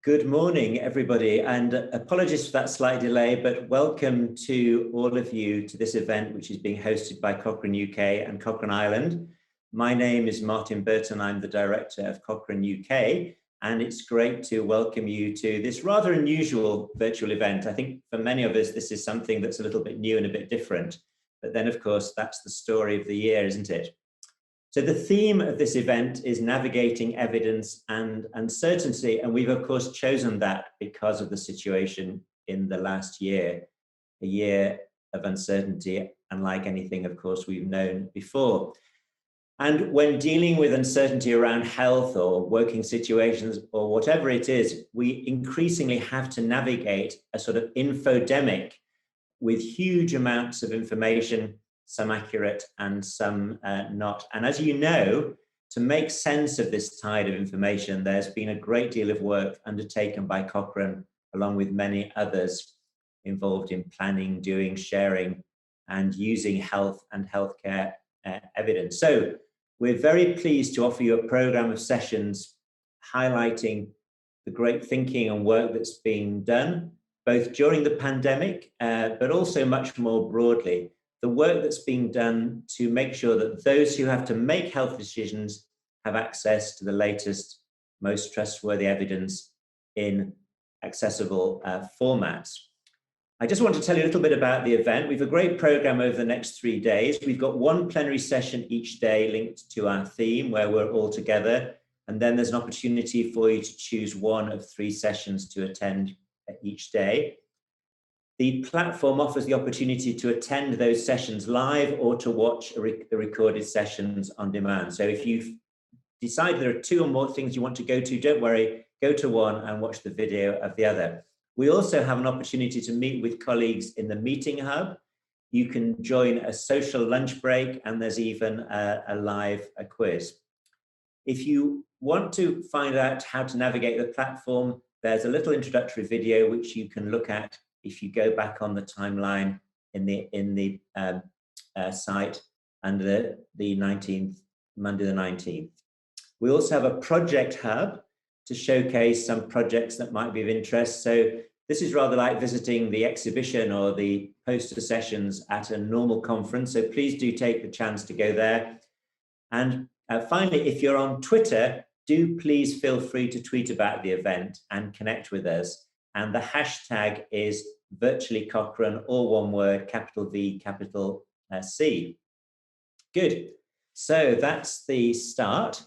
Good morning, everybody, and apologies for that slight delay, but welcome to all of you to this event, which is being hosted by Cochrane UK and Cochrane Ireland. My name is Martin Burton. I'm the director of Cochrane UK, and it's great to welcome you to this rather unusual virtual event. I think for many of us, this is something that's a little bit new and a bit different, but then of course, that's the story of the year, isn't it? So the theme of this event is navigating evidence and uncertainty, and we've of course chosen that because of the situation in the last year, a year of uncertainty, unlike anything of course we've known before. And when dealing with uncertainty around health or working situations or whatever it is, we increasingly have to navigate a sort of infodemic with huge amounts of information, some accurate and some not. And as you know, to make sense of this tide of information, there's been a great deal of work undertaken by Cochrane, along with many others involved in planning, doing, sharing, and using health and healthcare evidence. So we're very pleased to offer you a program of sessions highlighting the great thinking and work that's been done, both during the pandemic, but also much more broadly, the work that's being done to make sure that those who have to make health decisions have access to the latest, most trustworthy evidence in accessible formats. I just want to tell you a little bit about the event. We have a great program over the next 3 days. We've got one plenary session each day linked to our theme where we're all together. And then there's an opportunity for you to choose one of 3 sessions to attend each day. The platform offers the opportunity to attend those sessions live or to watch the recorded sessions on demand. So if you've decided there are 2 or more things you want to go to, don't worry, go to one and watch the video of the other. We also have an opportunity to meet with colleagues in the meeting hub. You can join a social lunch break, and there's even a live quiz. If you want to find out how to navigate the platform, there's a little introductory video which you can look at if you go back on the timeline in the site under the 19th, Monday the 19th. We also have a project hub to showcase some projects that might be of interest. So this is rather like visiting the exhibition or the poster sessions at a normal conference. So please do take the chance to go there. And finally, if you're on Twitter, do please feel free to tweet about the event and connect with us. And the hashtag is virtually Cochrane, all one word, capital V, capital C. Good. So that's the start.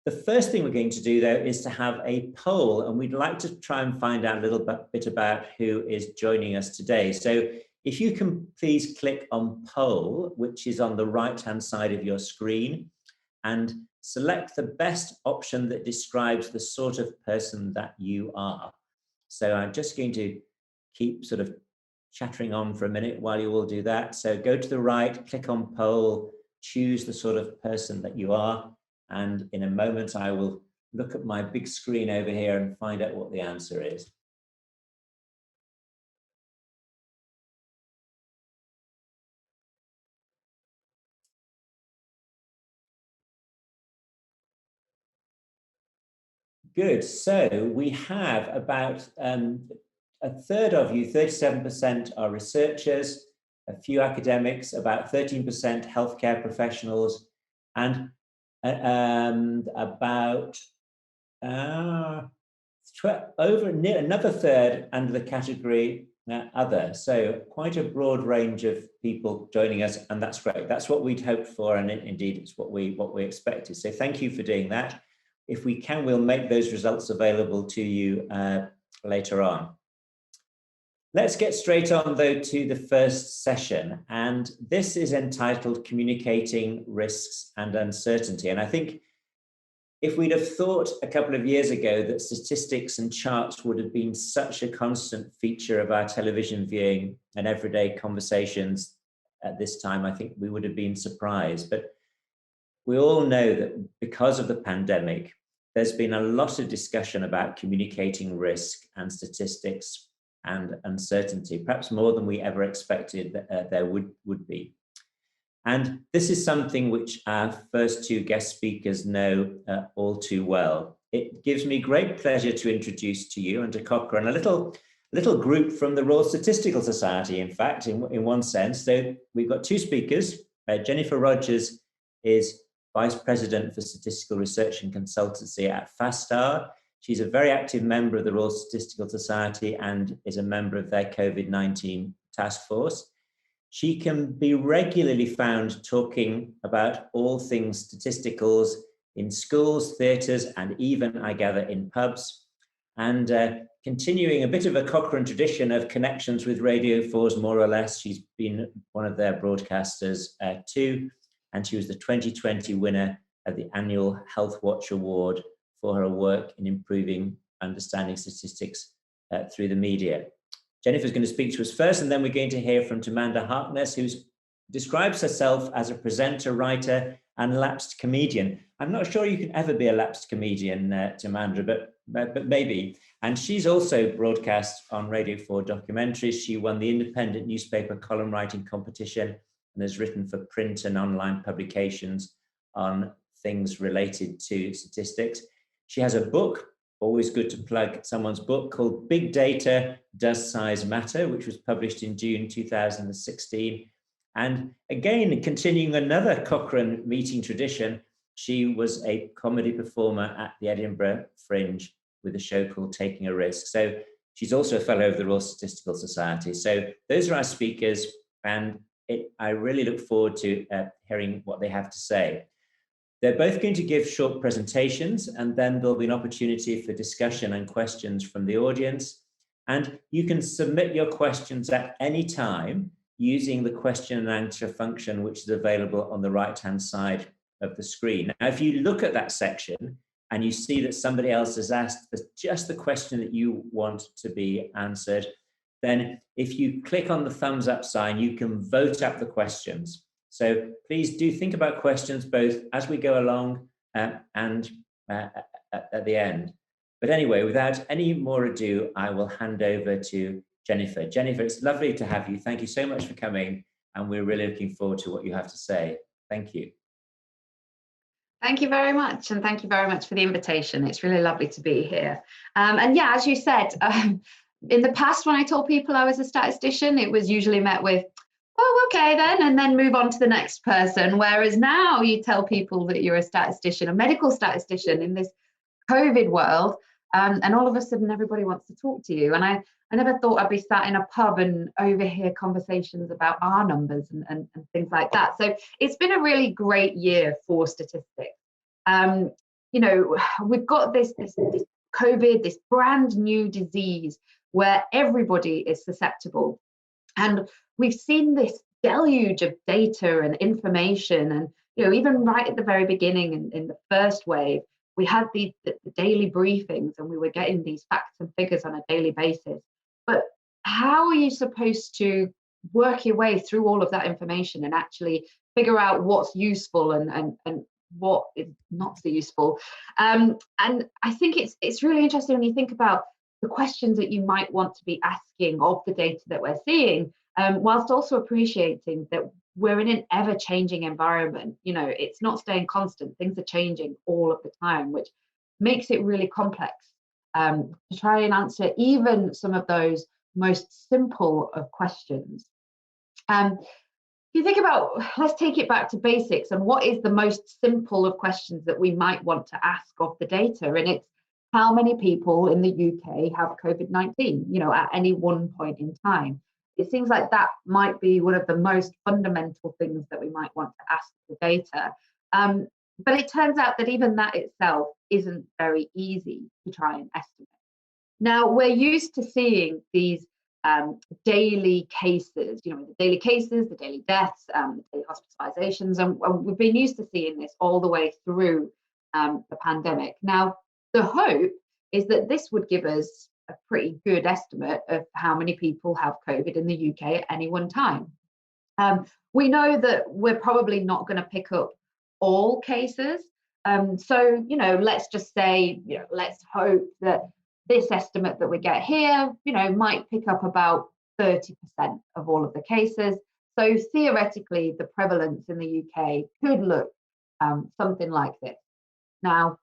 The first thing we're going to do, though, is to have a poll, and we'd like to try and find out a little bit about who is joining us today. So if you can please click on poll, which is on the right-hand side of your screen, and select the best option that describes the sort of person that you are. So I'm just going to keep sort of chattering on for a minute while you all do that. So go to the right, click on poll, choose the sort of person that you are. And in a moment, I will look at my big screen over here and find out what the answer is. Good. So we have about a third of you, 37% are researchers, a few academics, about 13% healthcare professionals, and about another third under the category other. So quite a broad range of people joining us, and that's great. That's what we'd hoped for, and indeed it's what we expected. So thank you for doing that. If we can, we'll make those results available to you later on. Let's get straight on, though, to the first session. And this is entitled Communicating Risks and Uncertainty. And I think if we'd have thought a couple of years ago that statistics and charts would have been such a constant feature of our television viewing and everyday conversations at this time, I think we would have been surprised. But we all know that because of the pandemic, there's been a lot of discussion about communicating risk and statistics and uncertainty, perhaps more than we ever expected that there would be. And this is something which our first 2 guest speakers know all too well. it gives me great pleasure to introduce to you and to Cochrane a little group from the Royal Statistical Society, in fact, in one sense. So we've got two speakers. Jennifer Rogers is Vice President for Statistical Research and Consultancy at FASTAR. She's a very active member of the Royal Statistical Society and is a member of their COVID-19 task force. She can be regularly found talking about all things statisticals in schools, theatres, and even, I gather, in pubs. And continuing a bit of a Cochrane tradition of connections with Radio 4's More or Less, she's been one of their broadcasters too, and she was the 2020 winner of the annual Health Watch Award for her work in improving understanding statistics through the media. Jennifer's going to speak to us first, and then we're going to hear from Tamanda Harkness, who describes herself as a presenter, writer, and lapsed comedian. I'm not sure you can ever be a lapsed comedian, Tamanda, but maybe. And she's also broadcast on Radio 4 documentaries. She won the Independent Newspaper Column Writing Competition and has written for print and online publications on things related to statistics. She has a book, always good to plug someone's book, called Big Data, Does Size Matter, which was published in June 2016. And again, continuing another Cochrane meeting tradition, she was a comedy performer at the Edinburgh Fringe with a show called Taking a Risk. So she's also a fellow of the Royal Statistical Society. So those are our speakers, and I really look forward to hearing what they have to say. They're both going to give short presentations, and then there'll be an opportunity for discussion and questions from the audience. And you can submit your questions at any time using the question and answer function, which is available on the right-hand side of the screen. Now, if you look at that section and you see that somebody else has asked just the question that you want to be answered, then if you click on the thumbs up sign, you can vote up the questions. So please do think about questions both as we go along and at the end. But anyway, without any more ado, I will hand over to Jennifer. Jennifer, it's lovely to have you. Thank you so much for coming, and we're really looking forward to what you have to say. Thank you. Thank you very much, and thank you very much for the invitation. It's really lovely to be here. And yeah, as you said, in the past, when I told people I was a statistician, it was usually met with, oh, okay then, and then move on to the next person. Whereas now you tell people that you're a statistician, a medical statistician in this COVID world, and all of a sudden everybody wants to talk to you. And I never thought I'd be sat in a pub and overhear conversations about R numbers and things like that. So it's been a really great year for statistics. You know, we've got this COVID, this brand new disease where everybody is susceptible. And we've seen this deluge of data and information. And, you know, even right at the very beginning in the first wave, we had the daily briefings and we were getting these facts and figures on a daily basis. But how are you supposed to work your way through all of that information and actually figure out what's useful and what is not so useful? And I think it's really interesting when you think about the questions that you might want to be asking of the data that we're seeing, whilst also appreciating that we're in an ever-changing environment. You know, it's not staying constant. Things are changing all of the time, which makes it really complex to try and answer even some of those most simple of questions. If you think about, let's take it back to basics, and what is the most simple of questions that we might want to ask of the data? And it's, how many people in the UK have COVID-19, you know, at any one point in time? It seems like that might be one of the most fundamental things that we might want to ask the data. But it turns out that even that itself isn't very easy to try and estimate. Now, we're used to seeing these daily cases, you know, the daily cases, the daily deaths, the daily hospitalizations, and we've been used to seeing this all the way through the pandemic. Now, the hope is that this would give us a pretty good estimate of how many people have COVID in the UK at any one time. We know that we're probably not going to pick up all cases. So, you know, let's just say, you know, let's hope that this estimate that we get here, you know, might pick up about 30% of all of the cases. So theoretically, the prevalence in the UK could look something like this. Now,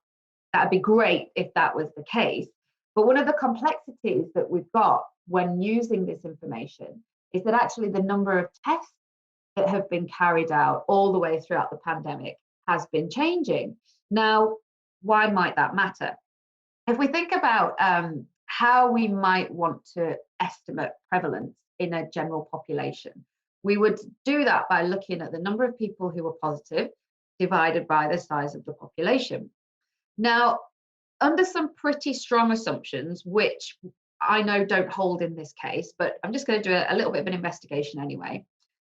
that'd be great if that was the case. But one of the complexities that we've got when using this information is that actually the number of tests that have been carried out all the way throughout the pandemic has been changing. Now, why might that matter? If we think about how we might want to estimate prevalence in a general population, we would do that by looking at the number of people who were positive divided by the size of the population. Now, under some pretty strong assumptions, which I know don't hold in this case, but I'm just going to do a little bit of an investigation anyway.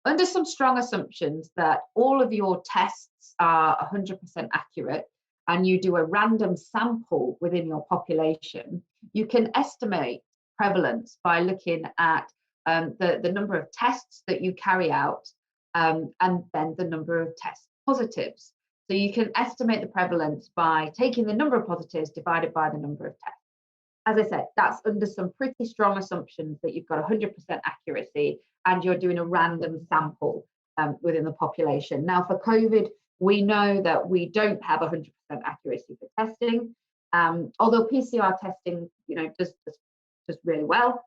Under some strong assumptions that all of your tests are 100% accurate and you do a random sample within your population, you can estimate prevalence by looking at the number of tests that you carry out and then the number of test positives. So you can estimate the prevalence by taking the number of positives divided by the number of tests. As I said, that's under some pretty strong assumptions that you've got 100% accuracy and you're doing a random sample within the population. Now, for COVID, we know that we don't have 100% accuracy for testing, although PCR testing, does really well.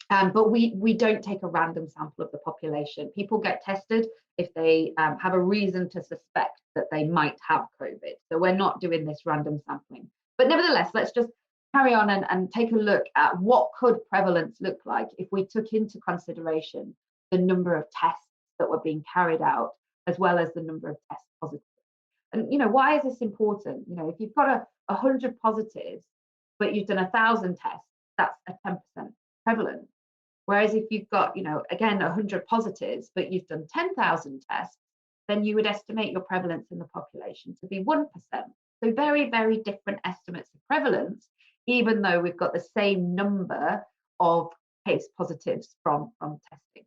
But we don't take a random sample of the population. People get tested if they have a reason to suspect that they might have COVID. So we're not doing this random sampling. But nevertheless, let's just carry on and take a look at what could prevalence look like if we took into consideration the number of tests that were being carried out, as well as the number of test positives. And why is this important? If you've got 100 positives, but you've done 1,000 tests, that's a 10% prevalence. Whereas if you've got, again, 100 positives, but you've done 10,000 tests, then you would estimate your prevalence in the population to be 1%. So very, very different estimates of prevalence, even though we've got the same number of case positives from testing.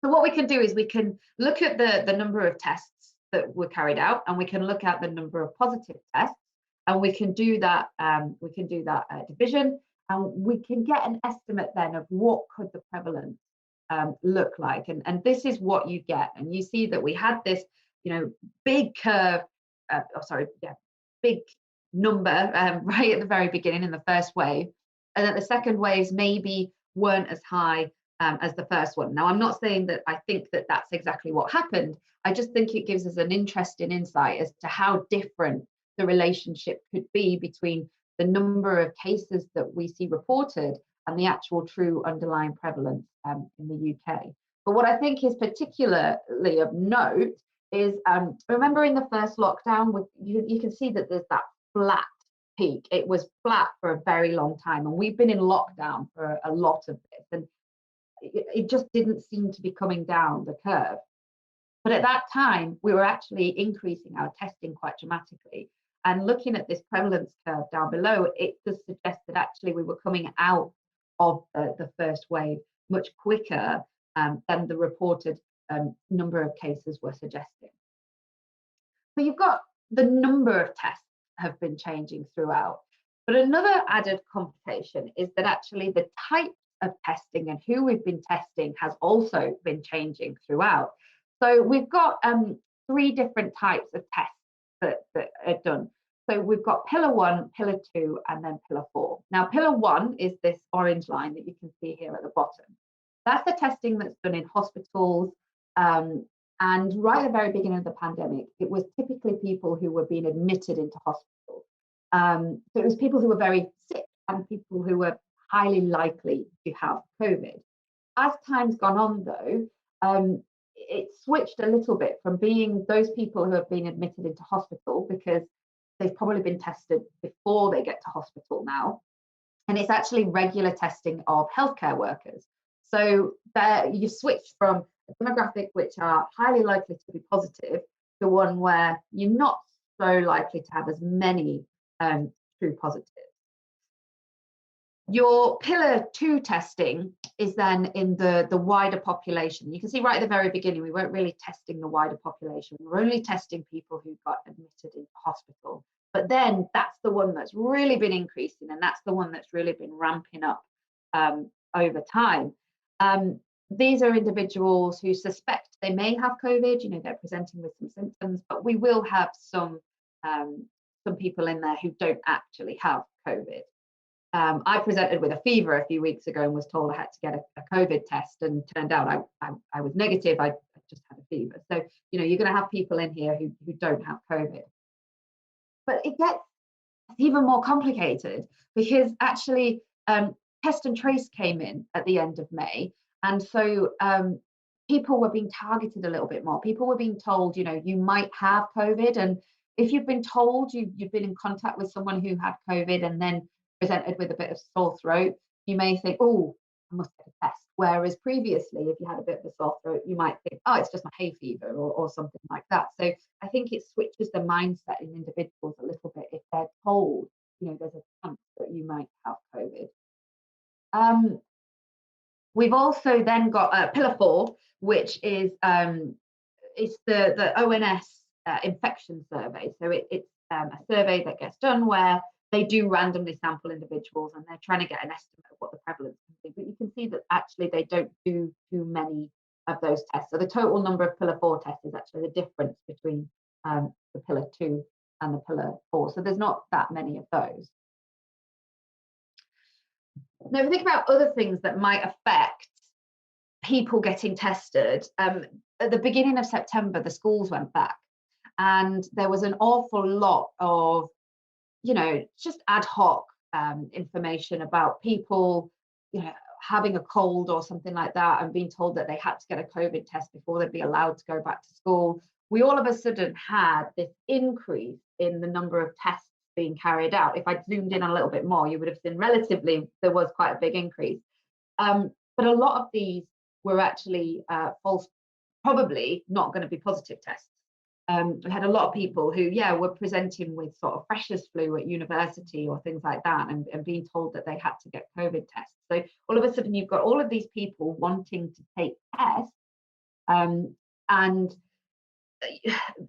So what we can do is we can look at the number of tests that were carried out, and we can look at the number of positive tests, and we can do that division, and we can get an estimate then of what could the prevalence look like. And this is what you get. And you see that we had this, big curve, big number right at the very beginning in the first wave, and that the second waves maybe weren't as high as the first one. Now, I'm not saying that I think that that's exactly what happened. I just think it gives us an interesting insight as to how different the relationship could be between the number of cases that we see reported and the actual true underlying prevalence in the UK. But what I think is particularly of note is, remember in the first lockdown, you can see that there's that flat peak. It was flat for a very long time, and we've been in lockdown for a lot of this, and it just didn't seem to be coming down the curve. But at that time, we were actually increasing our testing quite dramatically. And looking at this prevalence curve down below, it does suggest that actually we were coming out of the first wave much quicker than the reported number of cases were suggesting. So you've got the number of tests have been changing throughout. But another added complication is that actually the type of testing and who we've been testing has also been changing throughout. So we've got 3 different types of tests that are done. So we've got pillar 1, pillar 2, and then pillar 4. Now, pillar 1 is this orange line that you can see here at the bottom. That's the testing that's done in hospitals. And right at the very beginning of the pandemic, it was typically people who were being admitted into hospital. So it was people who were very sick and people who were highly likely to have COVID. As time's gone on, though, it switched a little bit from being those people who have been admitted into hospital because they've probably been tested before they get to hospital now. And it's actually regular testing of healthcare workers. So there you switch from a demographic which are highly likely to be positive to one where you're not so likely to have as many true positives. Your pillar 2 testing is then in the wider population. You can see right at the very beginning, we weren't really testing the wider population. We were only testing people who got admitted into hospital. But then that's the one that's really been increasing, and that's the one that's really been ramping up over time. These are individuals who suspect they may have COVID, they're presenting with some symptoms, but we will have some some people in there who don't actually have COVID. I presented with a fever a few weeks ago and was told I had to get a COVID test, and turned out I was negative. I just had a fever. So, you're going to have people in here who don't have COVID. But it gets even more complicated because actually test and trace came in at the end of May. And so people were being targeted a little bit more. People were being told, you might have COVID. And if you've been told you've been in contact with someone who had COVID and then presented with a bit of sore throat, you may think, oh, I must get a test. Whereas previously, if you had a bit of a sore throat, you might think, oh, it's just my hay fever or something like that. So I think it switches the mindset in individuals a little bit if they're told, there's a chance that you might have COVID. We've also then got Pillar 4, which is it's the ONS infection survey. So it's a survey that gets done where they do randomly sample individuals and they're trying to get an estimate of what the prevalence can be. But you can see that actually they don't do too many of those tests. So the total number of Pillar 4 tests is actually the difference between the Pillar 2 and the Pillar 4. So there's not that many of those. Now, if we think about other things that might affect people getting tested, at the beginning of September, the schools went back, and there was an awful lot of, just ad hoc information about people, having a cold or something like that, and being told that they had to get a COVID test before they'd be allowed to go back to school. We all of a sudden had this increase in the number of tests being carried out. If I zoomed in a little bit more, you would have seen relatively there was quite a big increase. But a lot of these were actually false, probably not going to be positive tests. We had a lot of people who, were presenting with sort of freshers flu at university or things like that, and being told that they had to get COVID tests. So all of a sudden you've got all of these people wanting to take tests, and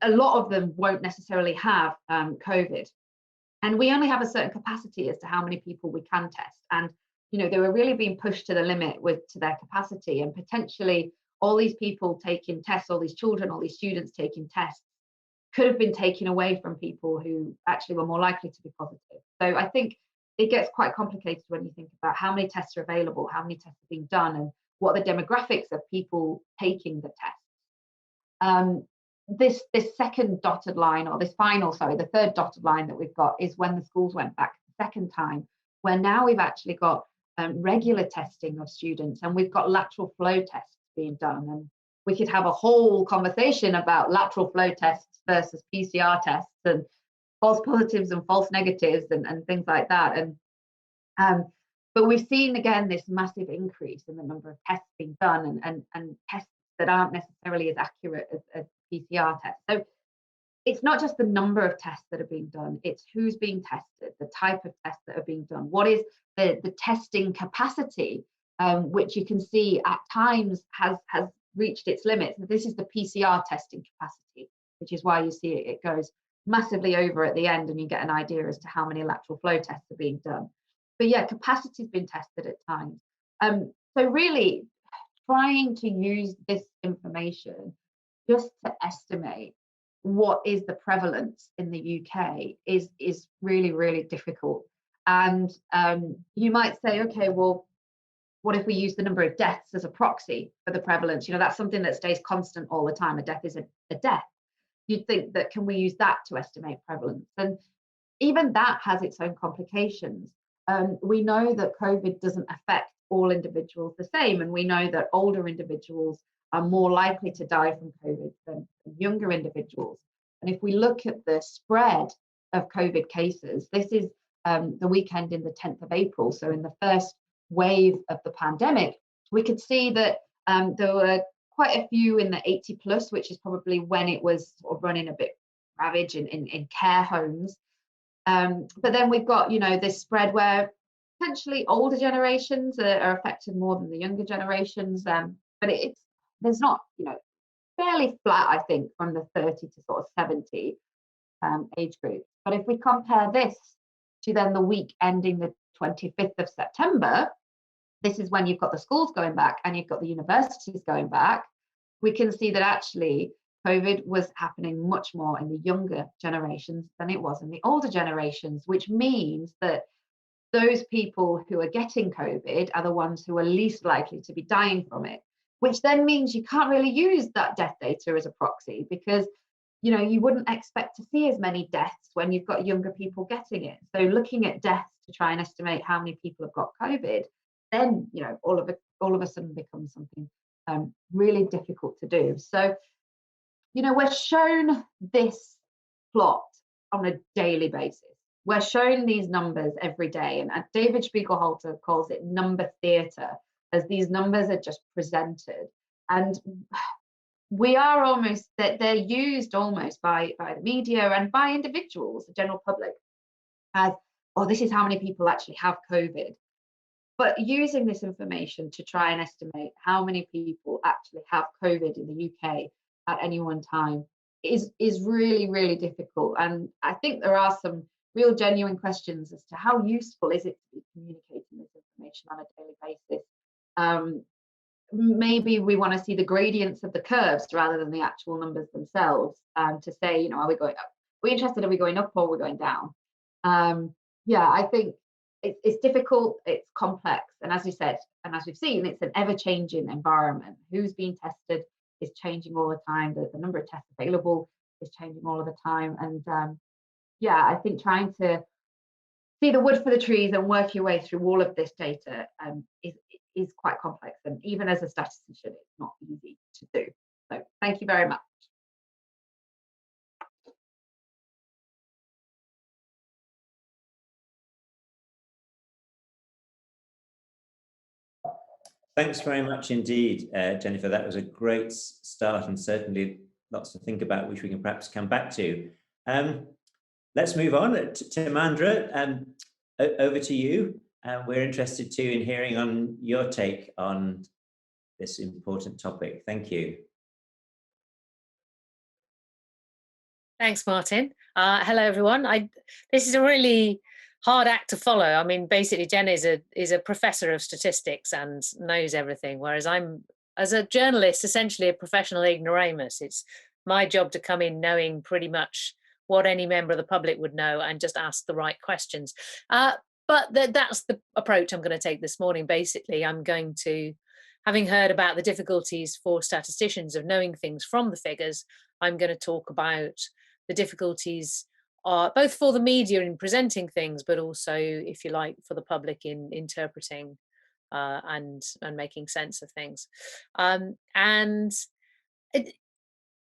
a lot of them won't necessarily have COVID. And we only have a certain capacity as to how many people we can test. And, they were really being pushed to the limit to their capacity, and potentially all these people taking tests, all these children, all these students taking tests could have been taken away from people who actually were more likely to be positive. So I think it gets quite complicated when you think about how many tests are available, how many tests are being done, and what are the demographics of people taking the tests. This second dotted line, or the third dotted line that we've got is when the schools went back the second time, where now we've actually got regular testing of students, and we've got lateral flow tests being done. And we could have a whole conversation about lateral flow tests versus PCR tests and false positives and false negatives and things like that. But we've seen again this massive increase in the number of tests being done, and tests that aren't necessarily as accurate as PCR tests. So it's not just the number of tests that are being done, it's who's being tested, the type of tests that are being done, what is the testing capacity, which you can see at times has reached its limits. This is the PCR testing capacity, which is why you see it goes massively over at the end, and you get an idea as to how many lateral flow tests are being done. But capacity has been tested at times. So really trying to use this information just to estimate what is the prevalence in the UK is really, really difficult. And you might say, okay, well, what if we use the number of deaths as a proxy for the prevalence? That's something that stays constant all the time. A death is a death. You'd think that, can we use that to estimate prevalence? And even that has its own complications. We know that COVID doesn't affect all individuals the same, and we know that older individuals are more likely to die from COVID than younger individuals. And if we look at the spread of COVID cases, this is the weekend in the 10th of April. So in the first wave of the pandemic, we could see that there were quite a few in the 80 plus, which is probably when it was sort of running a bit ravage in care homes. But then we've got, this spread where potentially older generations are affected more than the younger generations. But there's not, fairly flat, I think, from the 30 to sort of 70 age group. But if we compare this to then the week ending the 25th of September, this is when you've got the schools going back and you've got the universities going back, we can see that actually COVID was happening much more in the younger generations than it was in the older generations, which means that those people who are getting COVID are the ones who are least likely to be dying from it, which then means you can't really use that death data as a proxy, because you wouldn't expect to see as many deaths when you've got younger people getting it. So looking at deaths to try and estimate how many people have got COVID, then all of a sudden becomes something really difficult to do. So we're shown this plot on a daily basis. We're shown these numbers every day, and David Spiegelhalter calls it number theatre, as these numbers are just presented. And we are almost, that they're used almost by the media and by individuals, the general public, as, oh, this is how many people actually have COVID. But using this information to try and estimate how many people actually have COVID in the UK at any one time is really, really difficult. And I think there are some real genuine questions as to how useful is it to be communicating this information on a daily basis. Maybe we want to see the gradients of the curves rather than the actual numbers themselves, to say, are we going up? Are we interested? Are we going up or are we going down? Yeah, I think it's difficult, it's complex, and as you said, and as we've seen, it's an ever-changing environment. Who's being tested is changing all the time. The number of tests available is changing all of the time, and yeah, I think trying to see the wood for the trees and work your way through all of this data is quite complex, and even as a statistician, it's not easy to do. So thank you very much. Thanks very much indeed, Jennifer. That was a great start, and certainly lots to think about, which we can perhaps come back to. Let's move on to Mandra. Over to you. We're interested too in hearing on your take on this important topic. Thank you. Thanks, Martin. Hello, everyone. This is a really hard act to follow. I mean, basically, Jen is a professor of statistics and knows everything, whereas I'm, as a journalist, essentially a professional ignoramus. It's my job to come in knowing pretty much what any member of the public would know and just ask the right questions. But that's the approach I'm going to take this morning. Basically, I'm going to, having heard about the difficulties for statisticians of knowing things from the figures, I'm going to talk about the difficulties both for the media in presenting things, but also, if you like, for the public in interpreting and making sense of things.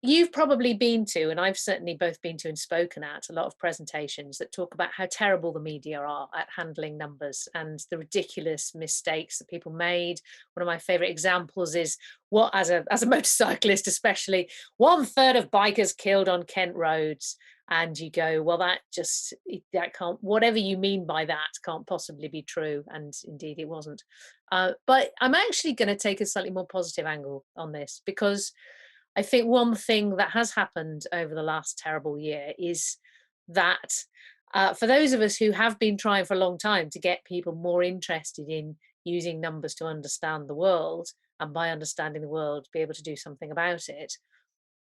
You've probably been to, and I've certainly both been to and spoken at, a lot of presentations that talk about how terrible the media are at handling numbers and the ridiculous mistakes that people made. One of my favorite examples is what, as a motorcyclist especially, 1/3 of bikers killed on Kent roads. And you go, well, that can't, whatever you mean by that can't possibly be true. And indeed it wasn't. But I'm actually going to take a slightly more positive angle on this, because I think one thing that has happened over the last terrible year is that for those of us who have been trying for a long time to get people more interested in using numbers to understand the world, and by understanding the world, be able to do something about it,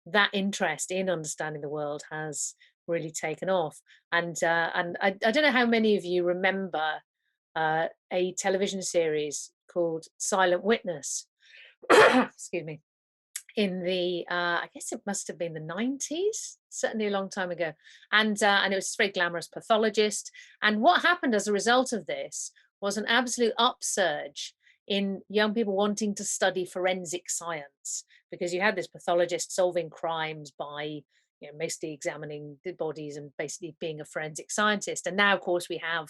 that interest in understanding the world has really taken off. And I don't know how many of you remember a television series called Silent Witness. Excuse me. In the I guess it must have been the 90s, certainly a long time ago, and it was a very glamorous pathologist. And what happened as a result of this was an absolute upsurge in young people wanting to study forensic science, because you had this pathologist solving crimes by mostly examining the bodies and basically being a forensic scientist. And now, of course, we have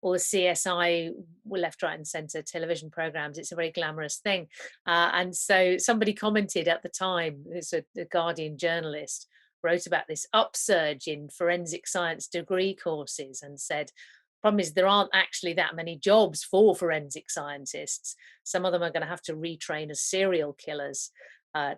all the CSI left, right and centre television programs. It's a very glamorous thing. And so somebody commented at the time, it's a Guardian journalist, wrote about this upsurge in forensic science degree courses and said, problem is there aren't actually that many jobs for forensic scientists. Some of them are going to have to retrain as serial killers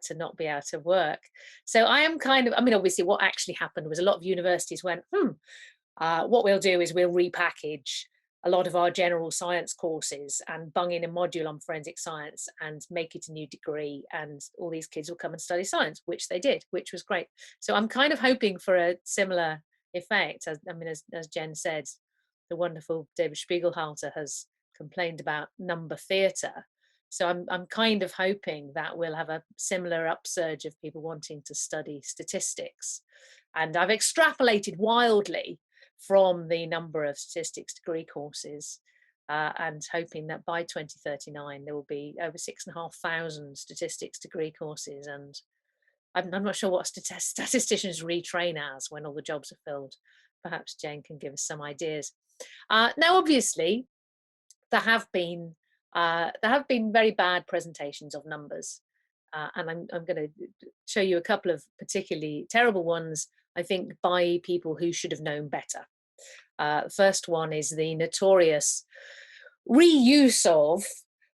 to not be out of work. So I am obviously what actually happened was a lot of universities went, what we'll do is we'll repackage a lot of our general science courses and bung in a module on forensic science and make it a new degree, and all these kids will come and study science, which they did, which was great. So I'm kind of hoping for a similar effect. As Jen said, the wonderful David Spiegelhalter has complained about number theatre. So I'm kind of hoping that we'll have a similar upsurge of people wanting to study statistics. And I've extrapolated wildly from the number of statistics degree courses, and hoping that by 2039 there will be over 6,500 statistics degree courses. And I'm not sure what statisticians retrain as when all the jobs are filled. Perhaps Jane can give us some ideas. Now, obviously, there have been very bad presentations of numbers, and I'm going to show you a couple of particularly terrible ones, I think, by people who should have known better. First one is the notorious reuse of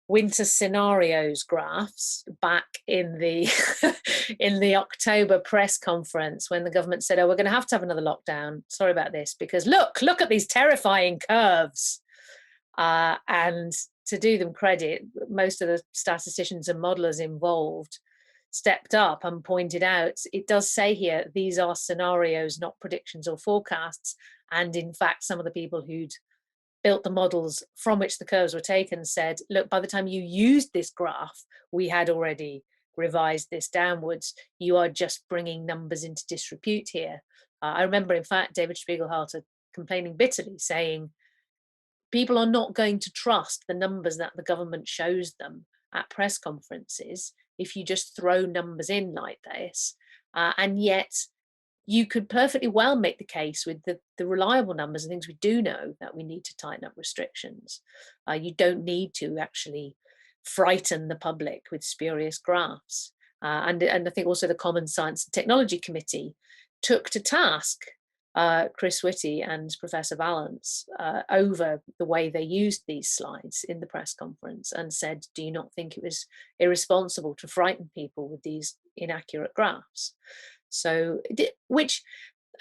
winter scenarios graphs back in the in the October press conference, when the government said, oh, we're going to have another lockdown. Sorry about this, because look at these terrifying curves. And to do them credit, most of the statisticians and modelers involved stepped up and pointed out, it does say here, these are scenarios, not predictions or forecasts. And in fact, some of the people who'd built the models from which the curves were taken said, look, by the time you used this graph, we had already revised this downwards. You are just bringing numbers into disrepute here. I remember, in fact, David Spiegelhalter complaining bitterly, saying, people are not going to trust the numbers that the government shows them at press conferences if you just throw numbers in like this. And yet you could perfectly well make the case with the reliable numbers and things we do know, that we need to tighten up restrictions. You don't need to actually frighten the public with spurious graphs. And I think also the Common Science and Technology Committee took to task Chris Whitty and Professor Vallance over the way they used these slides in the press conference, and said, do you not think it was irresponsible to frighten people with these inaccurate graphs? So, which,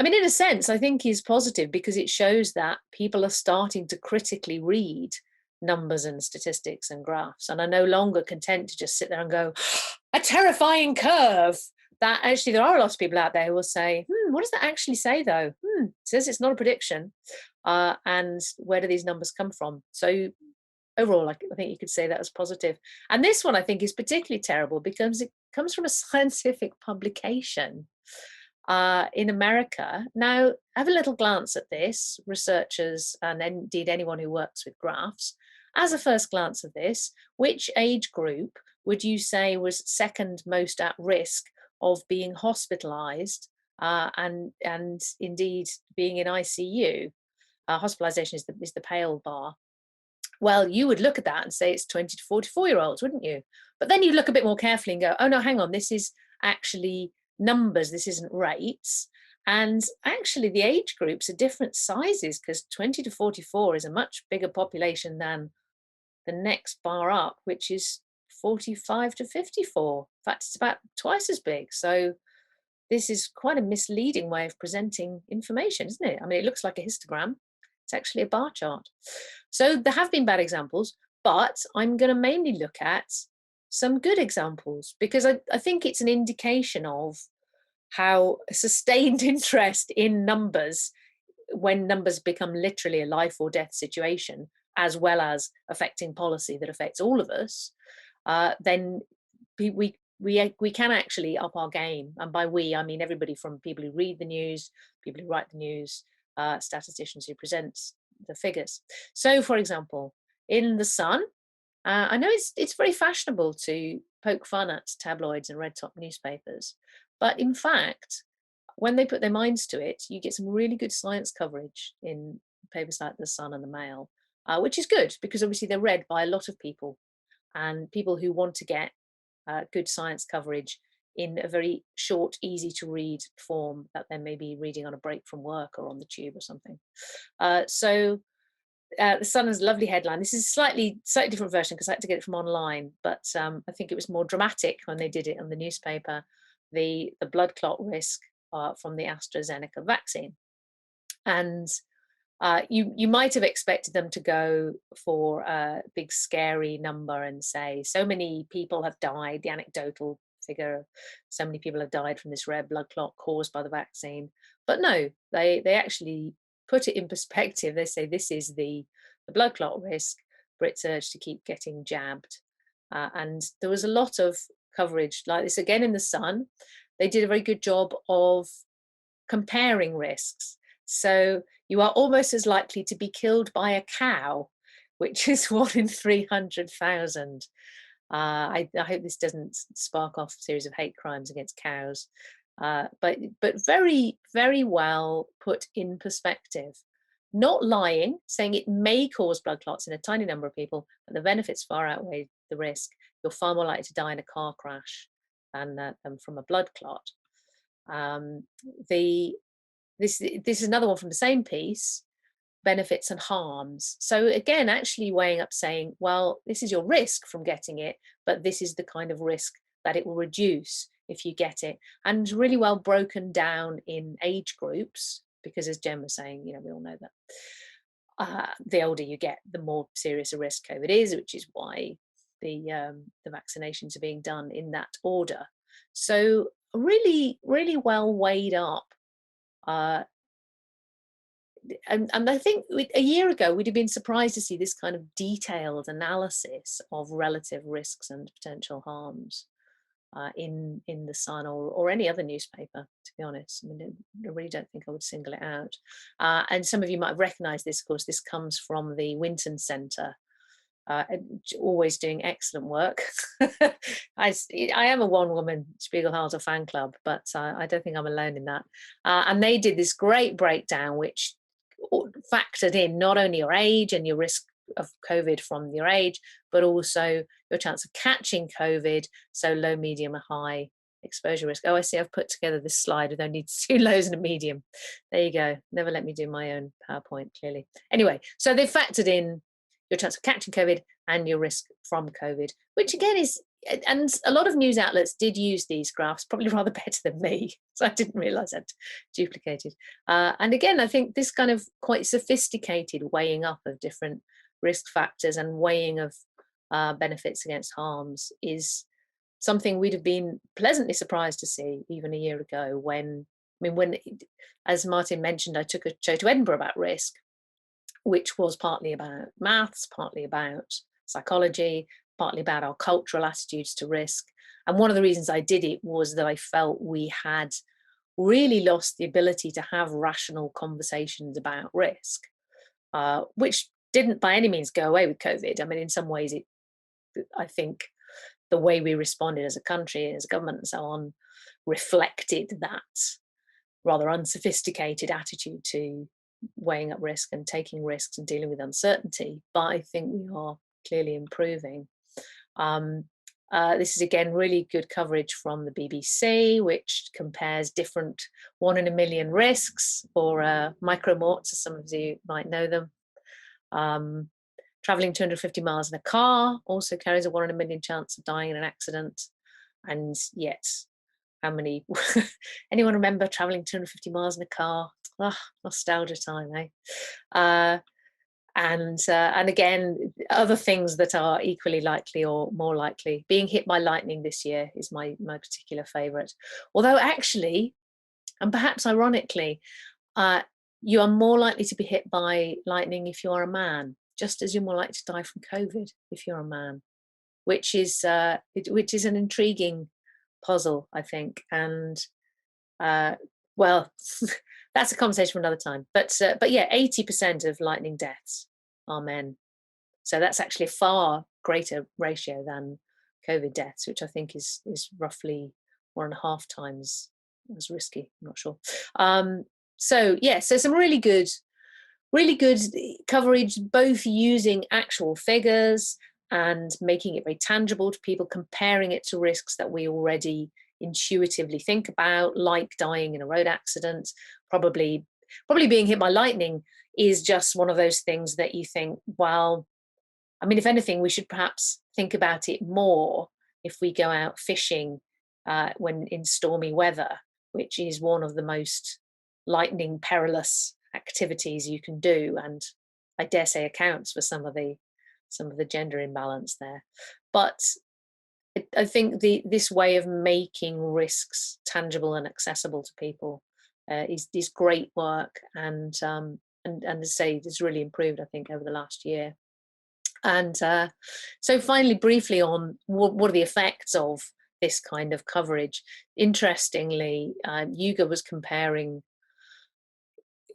I mean, in a sense, I think is positive, because it shows that people are starting to critically read numbers and statistics and graphs, and are no longer content to just sit there and go, a terrifying curve. That actually, there are a lot of people out there who will say, what does that actually say though? It says it's not a prediction. And where do these numbers come from? So overall, I think you could say that was positive. And this one I think is particularly terrible because it comes from a scientific publication in America. Now, have a little glance at this, researchers, and indeed anyone who works with graphs. As a first glance of this, which age group would you say was second most at risk of being hospitalized and indeed being in ICU? Hospitalization is the pale bar. Well, you would look at that and say it's 20 to 44-year-olds, wouldn't you? But then you look a bit more carefully and go, oh no, hang on, this is actually numbers, this isn't rates. And actually the age groups are different sizes, because 20 to 44 is a much bigger population than the next bar up, which is 45 to 54. In fact, it's about twice as big. So this is quite a misleading way of presenting information, isn't it? I mean, it looks like a histogram. It's actually a bar chart. So there have been bad examples, but I'm going to mainly look at some good examples, because I think it's an indication of how a sustained interest in numbers, when numbers become literally a life or death situation, as well as affecting policy that affects all of us, then we can actually up our game. And by we, I mean everybody from people who read the news, people who write the news, statisticians who present the figures. So, for example, in The Sun, I know it's very fashionable to poke fun at tabloids and red top newspapers, but in fact, when they put their minds to it, you get some really good science coverage in papers like The Sun and the Mail, which is good, because obviously they're read by a lot of people, and people who want to get good science coverage in a very short, easy to read form that they may be reading on a break from work or on the tube or something. So The Sun has a lovely headline. This is a slightly different version because I had to get it from online, but I think it was more dramatic when they did it on the newspaper, the blood clot risk from the AstraZeneca vaccine. And You might have expected them to go for a big scary number and say so many people have died, the anecdotal figure, so many people have died from this rare blood clot caused by the vaccine. But no, they actually put it in perspective. They say this is the blood clot risk, Brits urge to keep getting jabbed. And there was a lot of coverage like this again in the Sun. They did a very good job of comparing risks. So you are almost as likely to be killed by a cow, which is 1 in 300,000. I hope this doesn't spark off a series of hate crimes against cows, but very, very well put in perspective. Not lying, saying it may cause blood clots in a tiny number of people, but the benefits far outweigh the risk. You're far more likely to die in a car crash than from a blood clot. This is another one from the same piece, benefits and harms. So again, actually weighing up saying, well, this is your risk from getting it, but this is the kind of risk that it will reduce if you get it. And really well broken down in age groups, because as Jen was saying, you know, we all know that the older you get, the more serious a risk COVID is, which is why the vaccinations are being done in that order. So really, really well weighed up. And I think a year ago, we'd have been surprised to see this kind of detailed analysis of relative risks and potential harms in the Sun or any other newspaper, to be honest. I mean, I really don't think I would single it out. And some of you might have recognized this, of course. This comes from the Winton Centre, always doing excellent work. I am a one-woman Spiegelhalter fan club, but I don't think I'm alone in that. And they did this great breakdown, which factored in not only your age and your risk of COVID from your age, but also your chance of catching COVID, so low, medium, or high exposure risk. Oh, I see I've put together this slide with only 2 lows and a medium. There you go. Never let me do my own PowerPoint, clearly. Anyway, so they factored in your chance of catching COVID and your risk from COVID, which again is, and a lot of news outlets did use these graphs, probably rather better than me. So I didn't realize I'd duplicated. And again, I think this kind of quite sophisticated weighing up of different risk factors and weighing of benefits against harms is something we'd have been pleasantly surprised to see even a year ago when, as Martin mentioned, I took a show to Edinburgh about risk, which was partly about maths, partly about psychology, partly about our cultural attitudes to risk. And one of the reasons I did it was that I felt we had really lost the ability to have rational conversations about risk, which didn't by any means go away with COVID. I mean, in some ways, I think the way we responded as a country, as a government and so on, reflected that rather unsophisticated attitude to weighing up risk and taking risks and dealing with uncertainty. But I think we are clearly improving. This is again really good coverage from the BBC, which compares different 1 in a million risks, or micromorts, as some of you might know them. Traveling 250 miles in a car also carries a 1 in a million chance of dying in an accident. And yet, how many, anyone remember traveling 250 miles in a car? Oh, nostalgia time, eh? And again, other things that are equally likely or more likely. Being hit by lightning this year is my particular favourite. Although actually, and perhaps ironically, you are more likely to be hit by lightning if you are a man, just as you're more likely to die from COVID if you're a man, which is an intriguing puzzle, I think. And well, that's a conversation for another time. But yeah, 80% of lightning deaths are men. So that's actually a far greater ratio than COVID deaths, which I think is roughly 1.5 times as risky. I'm not sure. So yeah, so some really good coverage, both using actual figures and making it very tangible to people, comparing it to risks that we already intuitively think about, like dying in a road accident. Probably being hit by lightning is just one of those things that you think, well, I mean, if anything, we should perhaps think about it more if we go out fishing when in stormy weather, which is one of the most lightning perilous activities you can do, and I dare say accounts for some of the gender imbalance there. But I think this way of making risks tangible and accessible to people is great work, and as I say, it's really improved, I think, over the last year. And so finally, briefly on what are the effects of this kind of coverage. Interestingly, Yuga was comparing,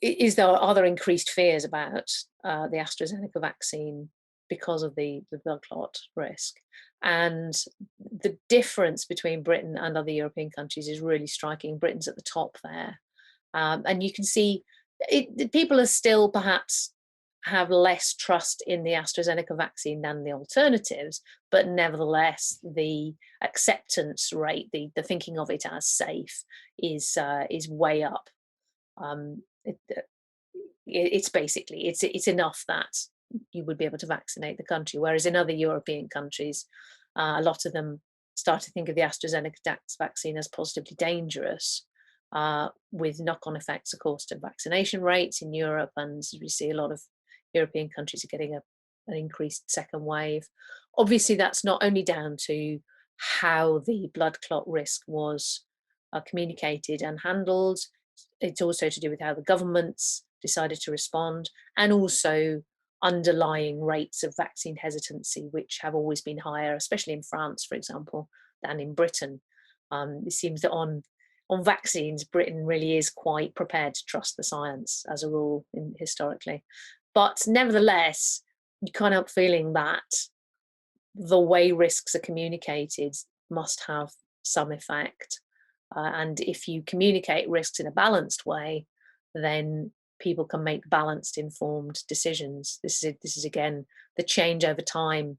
are there increased fears about the AstraZeneca vaccine because of the blood clot risk? And the difference between Britain and other European countries is really striking. Britain's at the top there. And you can see people are still perhaps have less trust in the AstraZeneca vaccine than the alternatives, but nevertheless, the acceptance rate, the thinking of it as safe is way up. It's basically, it's enough that you would be able to vaccinate the country, whereas in other European countries, a lot of them start to think of the AstraZeneca vaccine as positively dangerous, with knock-on effects, of course, to vaccination rates in Europe, and we see a lot of European countries are getting an increased second wave. Obviously, that's not only down to how the blood clot risk was communicated and handled, it's also to do with how the governments decided to respond, and also underlying rates of vaccine hesitancy, which have always been higher, especially in France, for example, than in Britain. It seems that on vaccines, Britain really is quite prepared to trust the science as a rule historically. But nevertheless, you can't help feeling that the way risks are communicated must have some effect. And if you communicate risks in a balanced way, then people can make balanced, informed decisions. This is again the change over time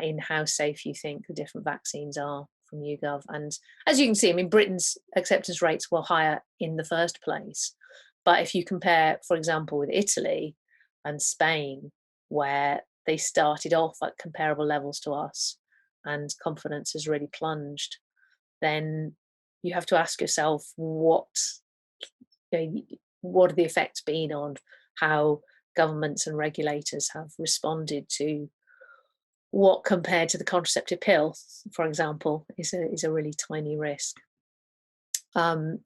in how safe you think the different vaccines are from YouGov. And as you can see, I mean, Britain's acceptance rates were higher in the first place. But if you compare, for example, with Italy and Spain, where they started off at comparable levels to us and confidence has really plunged, then you have to ask yourself what are the effects been on how governments and regulators have responded to what, compared to the contraceptive pill, for example, is a really tiny risk. And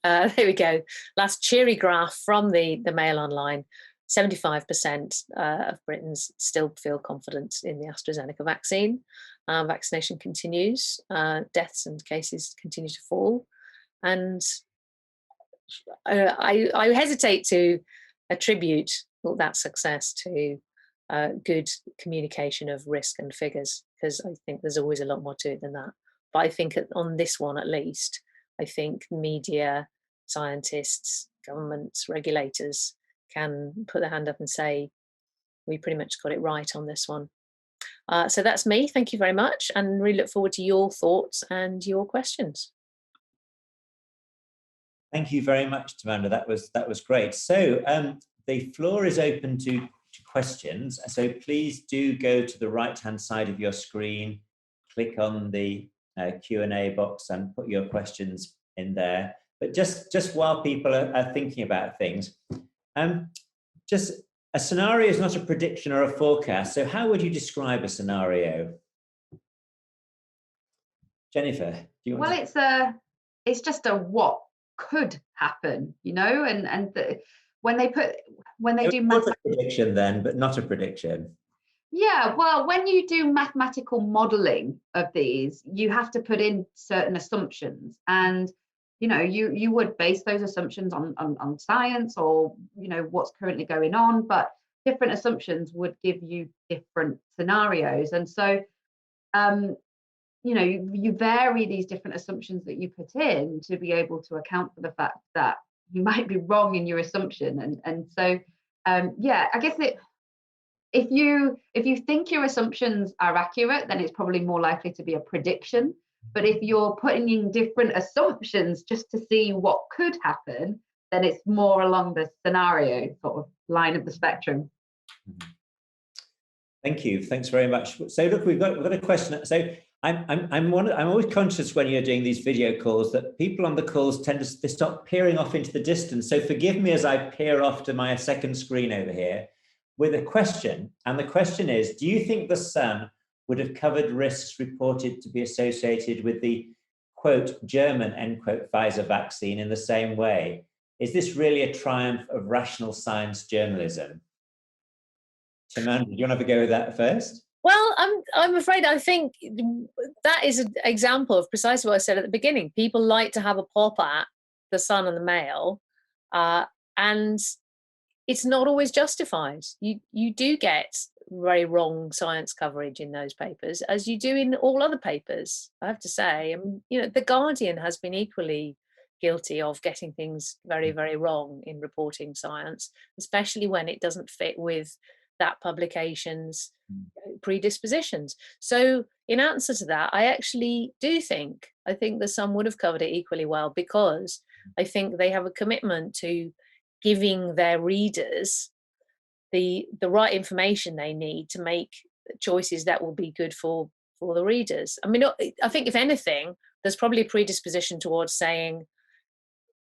there we go. Last cheery graph from the Mail Online. 75% of Britons still feel confident in the AstraZeneca vaccine. Vaccination continues. Deaths and cases continue to fall. And I hesitate to attribute that success to good communication of risk and figures, because I think there's always a lot more to it than that. But I think on this one, at least, I think media, scientists, governments, regulators can put their hand up and say, we pretty much got it right on this one. So that's me. Thank you very much, and really look forward to your thoughts and your questions. Thank you very much, Tamanda. That was great. So the floor is open to questions. So please do go to the right-hand side of your screen, click on the Q&A box and put your questions in there. But just while people are thinking about things, just a scenario is not a prediction or a forecast. So how would you describe a scenario? Jennifer, do you want it's just a what could happen, you know, and when they do a prediction then, but not a prediction. Yeah, well, when you do mathematical modeling of these, you have to put in certain assumptions, and you know, you would base those assumptions on science, or you know, what's currently going on, but different assumptions would give you different scenarios. And so you know, you vary these different assumptions that you put in to be able to account for the fact that you might be wrong in your assumption. And so yeah, I guess if you think your assumptions are accurate, then it's probably more likely to be a prediction. But if you're putting in different assumptions just to see what could happen, then it's more along the scenario sort of line of the spectrum. Thank you. Thanks very much. So look, we've got a question. So I'm always conscious when you're doing these video calls that people on the calls tend to they stop peering off into the distance. So forgive me as I peer off to my second screen over here with a question. And the question is, do you think the Sun would have covered risks reported to be associated with the, quote, German, end quote, Pfizer vaccine in the same way? Is this really a triumph of rational science journalism? Timon, do you want to have a go with that first? Well, I'm afraid I think that is an example of precisely what I said at the beginning. People like to have a pop at the Sun and the Mail, and it's not always justified. You do get very wrong science coverage in those papers, as you do in all other papers, I have to say. And the Guardian has been equally guilty of getting things very, very wrong in reporting science, especially when it doesn't fit with that publication's predispositions. So in answer to that, I actually do think, I think the Sun would have covered it equally well, because I think they have a commitment to giving their readers the right information they need to make choices that will be good for the readers. I mean, I think if anything, there's probably a predisposition towards saying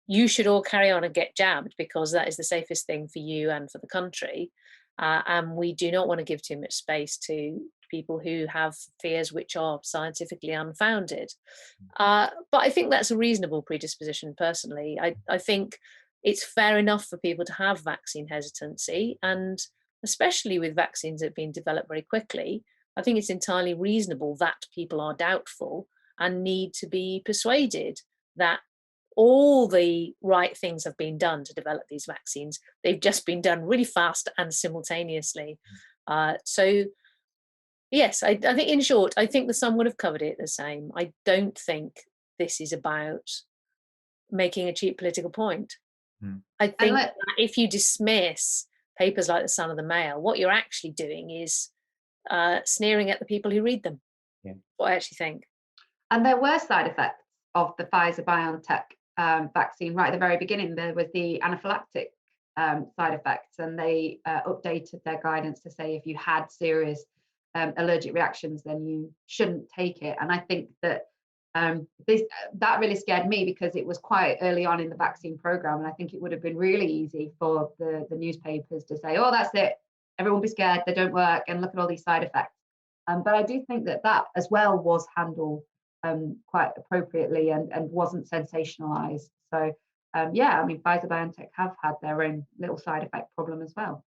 you should all carry on and get jabbed because that is the safest thing for you and for the country. And we do not want to give too much space to people who have fears which are scientifically unfounded. But I think that's a reasonable predisposition, personally. I think it's fair enough for people to have vaccine hesitancy, and especially with vaccines that have been developed very quickly, I think it's entirely reasonable that people are doubtful and need to be persuaded that all the right things have been done to develop these vaccines. They've just been done really fast and simultaneously. So yes, I think, in short, I think the Sun would have covered it the same. I don't think this is about making a cheap political point. I think that if you dismiss papers like the Sun or the Mail, what you're actually doing is sneering at the people who read them. Yeah. What I actually think. And there were side effects of the Pfizer-BioNTech vaccine right at the very beginning. There was the anaphylactic side effects, and they updated their guidance to say if you had serious allergic reactions, then you shouldn't take it. And I think that that really scared me, because it was quite early on in the vaccine program, and I think it would have been really easy for the newspapers to say, oh, that's it, everyone be scared, they don't work, and look at all these side effects. But I do think that as well was handled quite appropriately and wasn't sensationalized. So yeah, I mean, Pfizer-BioNTech have had their own little side effect problem as well.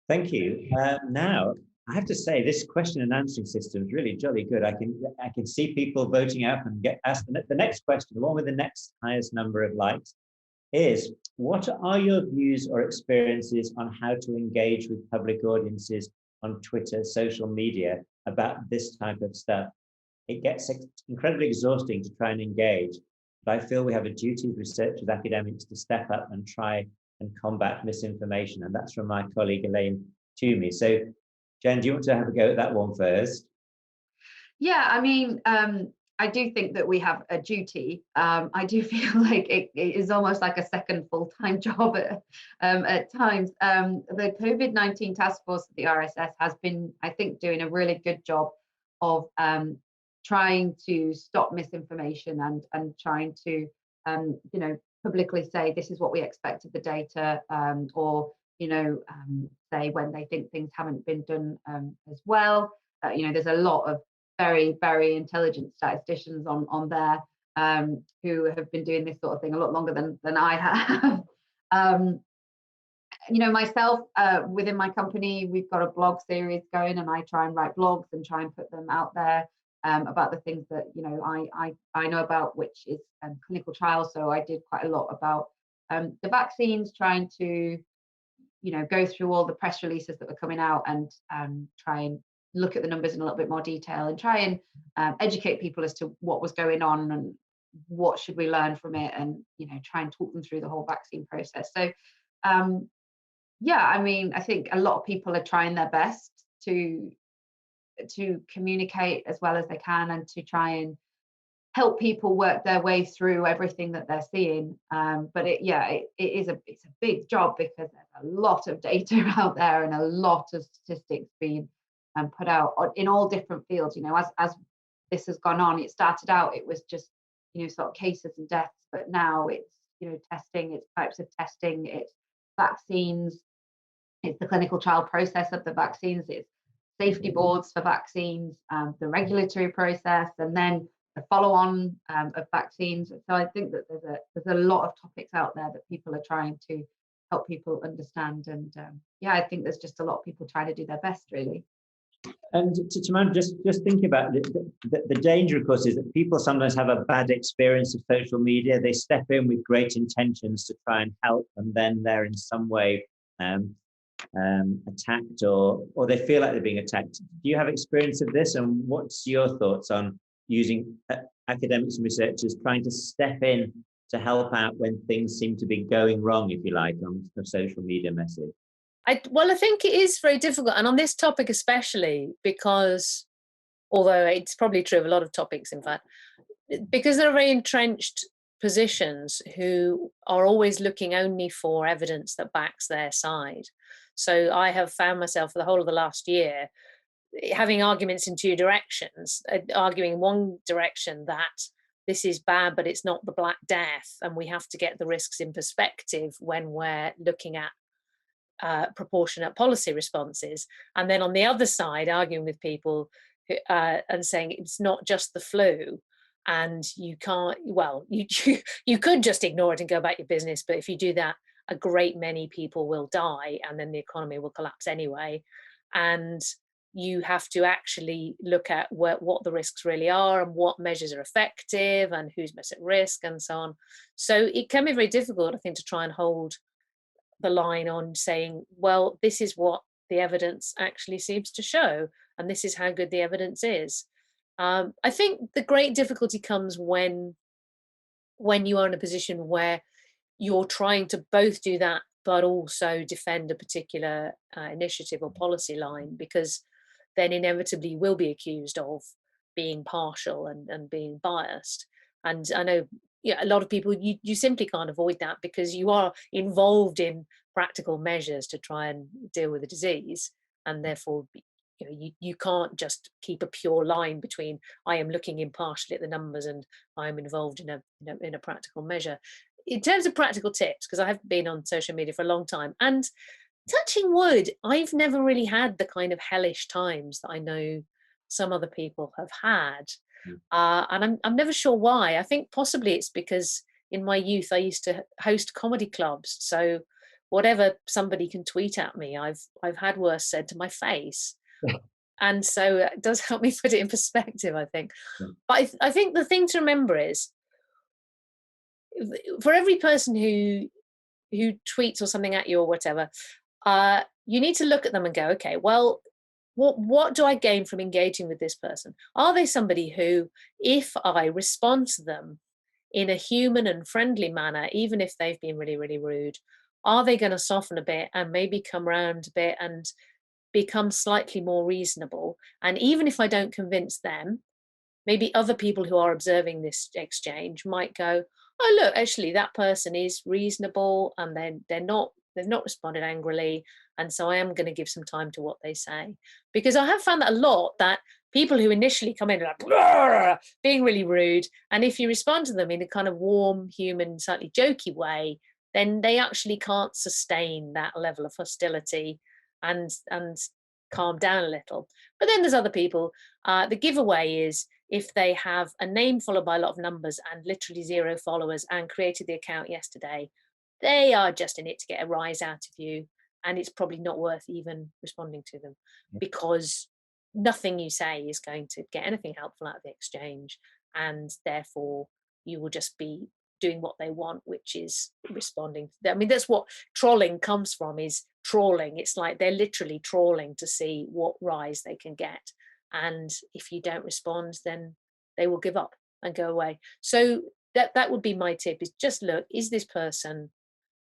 Thank you. Now, I have to say, this question and answering system is really jolly good. I can see people voting up and get asked. The next question, the one with the next highest number of likes, is what are your views or experiences on how to engage with public audiences on Twitter, social media, about this type of stuff? It gets incredibly exhausting to try and engage, but I feel we have a duty as researchers, academics, to step up and try and combat misinformation. And that's from my colleague Elaine Toomey. So Jen, do you want to have a go at that one first? Yeah, I mean, I do think that we have a duty. I do feel like it is almost like a second full-time job at times. The COVID-19 task force at the RSS has been, I think, doing a really good job of trying to stop misinformation and trying to, publicly say this is what we expect of the data, or say when they think things haven't been done as well. There's a lot of very, very intelligent statisticians on there who have been doing this sort of thing a lot longer than I have. Myself, within my company, we've got a blog series going, and I try and write blogs and try and put them out there about the things that I know about, which is clinical trials. So I did quite a lot about the vaccines, trying to go through all the press releases that were coming out and try and look at the numbers in a little bit more detail and try and educate people as to what was going on and what should we learn from it, and try and talk them through the whole vaccine process. So yeah, I mean, I think a lot of people are trying their best to communicate as well as they can and to try and help people work their way through everything that they're seeing. But it's a big job, because there's a lot of data out there and a lot of statistics being put out in all different fields. You know, as this has gone on, it started out, it was just, you know, sort of cases and deaths, but now it's, you know, testing, it's types of testing, it's vaccines, it's the clinical trial process of the vaccines, it's safety boards for vaccines, the regulatory process, and then the follow-on of vaccines. So I think that there's a lot of topics out there that people are trying to help people understand, and yeah, I think there's just a lot of people trying to do their best, really. And to just think about the danger, of course, is that people sometimes have a bad experience of social media. They step in with great intentions to try and help, and then they're in some way attacked, or they feel like they're being attacked. Do you have experience of this, and what's your thoughts on using academics and researchers trying to step in to help out when things seem to be going wrong, if you like, on a social media message? Well, I think it is very difficult, and on this topic especially, because although it's probably true of a lot of topics, in fact, because there are very entrenched positions who are always looking only for evidence that backs their side. So I have found myself for the whole of the last year having arguments in two directions, arguing one direction that this is bad, but it's not the Black Death, and we have to get the risks in perspective when we're looking at proportionate policy responses, and then on the other side arguing with people who, and saying it's not just the flu, and you can't, well, you could just ignore it and go about your business, but if you do that, a great many people will die, and then the economy will collapse anyway, and you have to actually look at what the risks really are and what measures are effective and who's most at risk and so on. So it can be very difficult, I think, to try and hold the line on saying, well, this is what the evidence actually seems to show, and this is how good the evidence is. I think the great difficulty comes when you are in a position where you're trying to both do that, but also defend a particular initiative or policy line, because then inevitably you will be accused of being partial and being biased. And I know, yeah, a lot of people, you simply can't avoid that because you are involved in practical measures to try and deal with the disease, and therefore you can't just keep a pure line between I am looking impartially at the numbers and I am involved in a practical measure. In terms of practical tips, because I have been on social media for a long time, and touching wood, I've never really had the kind of hellish times that I know some other people have had. And I'm never sure why. I think possibly it's because in my youth I used to host comedy clubs. So whatever somebody can tweet at me, I've had worse said to my face. And so it does help me put it in perspective, I think. But I think the thing to remember is, for every person who tweets or something at you or whatever, you need to look at them and go, okay, well, what do I gain from engaging with this person? Are they somebody who, if I respond to them in a human and friendly manner, even if they've been really, really rude, are they going to soften a bit and maybe come around a bit and become slightly more reasonable? And even if I don't convince them, maybe other people who are observing this exchange might go, oh, look, actually that person is reasonable, and they've not responded angrily, and so I am going to give some time to what they say. Because I have found that a lot, that people who initially come in like being really rude, and if you respond to them in a kind of warm, human, slightly jokey way, then they actually can't sustain that level of hostility and calm down a little. But then there's other people. The giveaway is if they have a name followed by a lot of numbers and literally 0 followers and created the account yesterday, they are just in it to get a rise out of you, and it's probably not worth even responding to them, because nothing you say is going to get anything helpful out of the exchange, and therefore you will just be doing what they want, which is responding. I mean, that's what trolling comes from, is trawling. It's like they're literally trawling to see what rise they can get, and if you don't respond, then they will give up and go away. So that would be my tip, is just look, is this person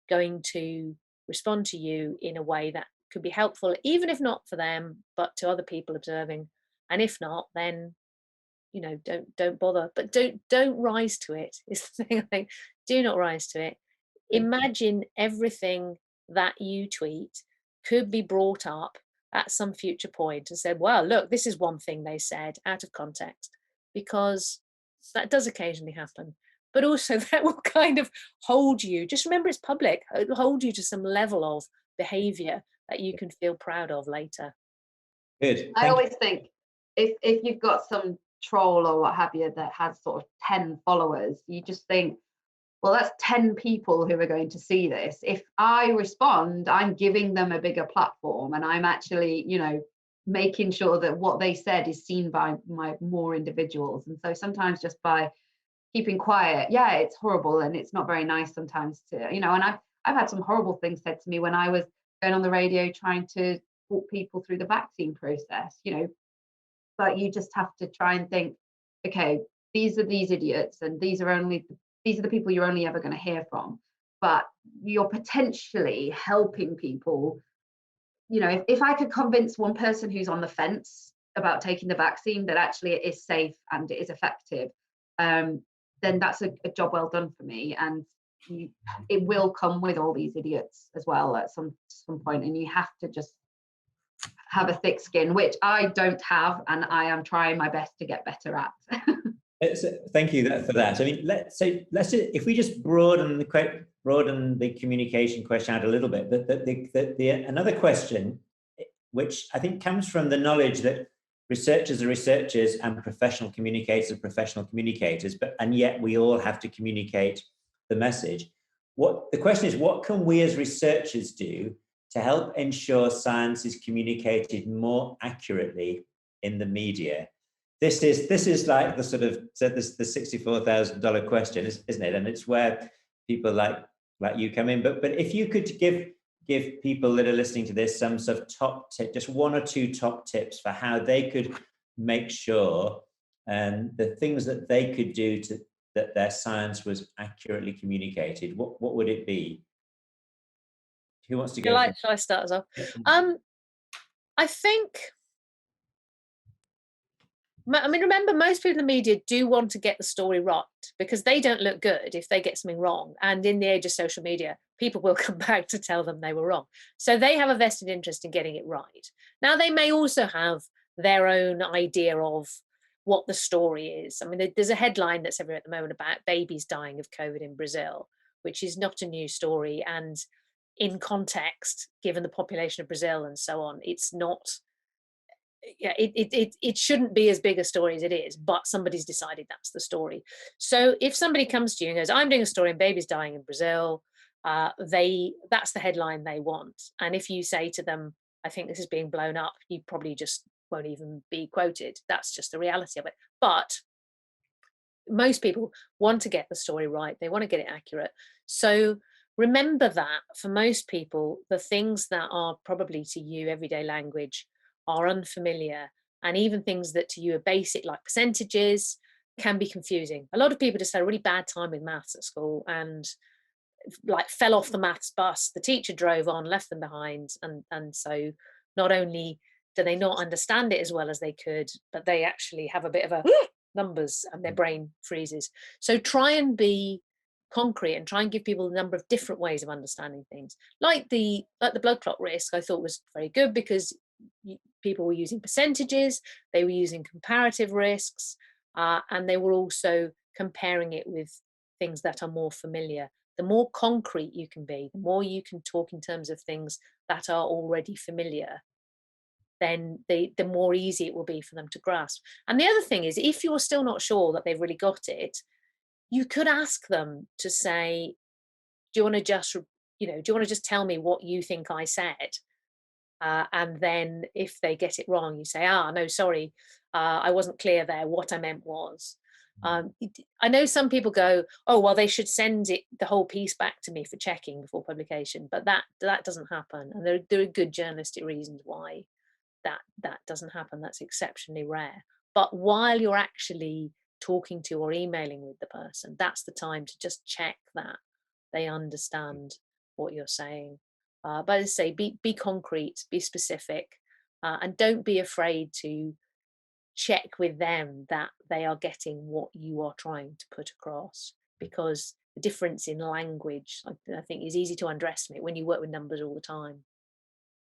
going to respond to you in a way that could be helpful, even if not for them, but to other people observing? And if not, then don't bother. But don't rise to it, is the thing. I think, do not rise to it. Imagine everything that you tweet could be brought up at some future point and said, well, look, this is one thing they said out of context, because that does occasionally happen. But also that will kind of hold you, just remember it's public, it'll hold you to some level of behavior that you can feel proud of later. Good. I always think if you've got some troll or what have you that has sort of 10 followers, you just think, well, that's 10 people who are going to see this. If I respond, I'm giving them a bigger platform, and I'm actually, you know, making sure that what they said is seen by more individuals. And so sometimes just by keeping quiet, yeah, it's horrible and it's not very nice sometimes to, you know, and I've had some horrible things said to me when I was going on the radio trying to walk people through the vaccine process, you know, but you just have to try and think, okay, these are these idiots, and these are the people you're only ever going to hear from, but you're potentially helping people. You know, if I could convince one person who's on the fence about taking the vaccine that actually it is safe and it is effective, then that's a job well done for me. And it will come with all these idiots as well at some point, and you have to just have a thick skin, which I don't have, and I am trying my best to get better at. Thank you for that. I mean, let's if we just broaden the communication question out a little bit. Another question, which I think comes from the knowledge that researchers are researchers and professional communicators are professional communicators, and yet we all have to communicate the message. The question is, what can we as researchers do to help ensure science is communicated more accurately in the media? This is like the sort of the $64,000 question, isn't it? And it's where people like you come in. But if you could give people that are listening to this some sort of top tip, just one or two top tips for how they could make sure the things that they could do that their science was accurately communicated, what would it be? Who wants to go? Shall I start as well? I think, I mean, remember, most people in the media do want to get the story right, because they don't look good if they get something wrong. And in the age of social media, people will come back to tell them they were wrong. So they have a vested interest in getting it right. Now, they may also have their own idea of what the story is. I mean, there's a headline that's everywhere at the moment about babies dying of COVID in Brazil, which is not a new story. And in context, given the population of Brazil and so on, it's not, yeah, it shouldn't be as big a story as it is, but somebody's decided that's the story. So if somebody comes to you and goes, I'm doing a story on babies dying in Brazil, that's the headline they want. And if you say to them, I think this is being blown up, you probably just won't even be quoted. That's just the reality of it. But most people want to get the story right. They want to get it accurate. So remember that for most people, the things that are probably to you everyday language are unfamiliar, and even things that to you are basic, like percentages, can be confusing. A lot of people just had a really bad time with maths at school and like fell off the maths bus. The teacher drove on, left them behind, and so not only do they not understand it as well as they could, but they actually have a bit of a numbers, and their brain freezes. So try and be concrete and try and give people a number of different ways of understanding things. Like the blood clot risk, I thought was very good, because people were using percentages, they were using comparative risks, and they were also comparing it with things that are more familiar. The more concrete you can be, the more you can talk in terms of things that are already familiar, then the more easy it will be for them to grasp. And the other thing is, if you're still not sure that they've really got it, you could ask them to say, do you want to just, do you want to just tell me what you think I said? And then if they get it wrong, you say, no, sorry, I wasn't clear there. What I meant was, I know some people go, oh, well, they should send the whole piece back to me for checking before publication, but that doesn't happen. And there are good journalistic reasons why that doesn't happen. That's exceptionally rare. But while you're actually talking to or emailing with the person, that's the time to just check that they understand what you're saying. But as I say, be concrete, be specific, and don't be afraid to check with them that they are getting what you are trying to put across, because the difference in language, I think, is easy to underestimate when you work with numbers all the time.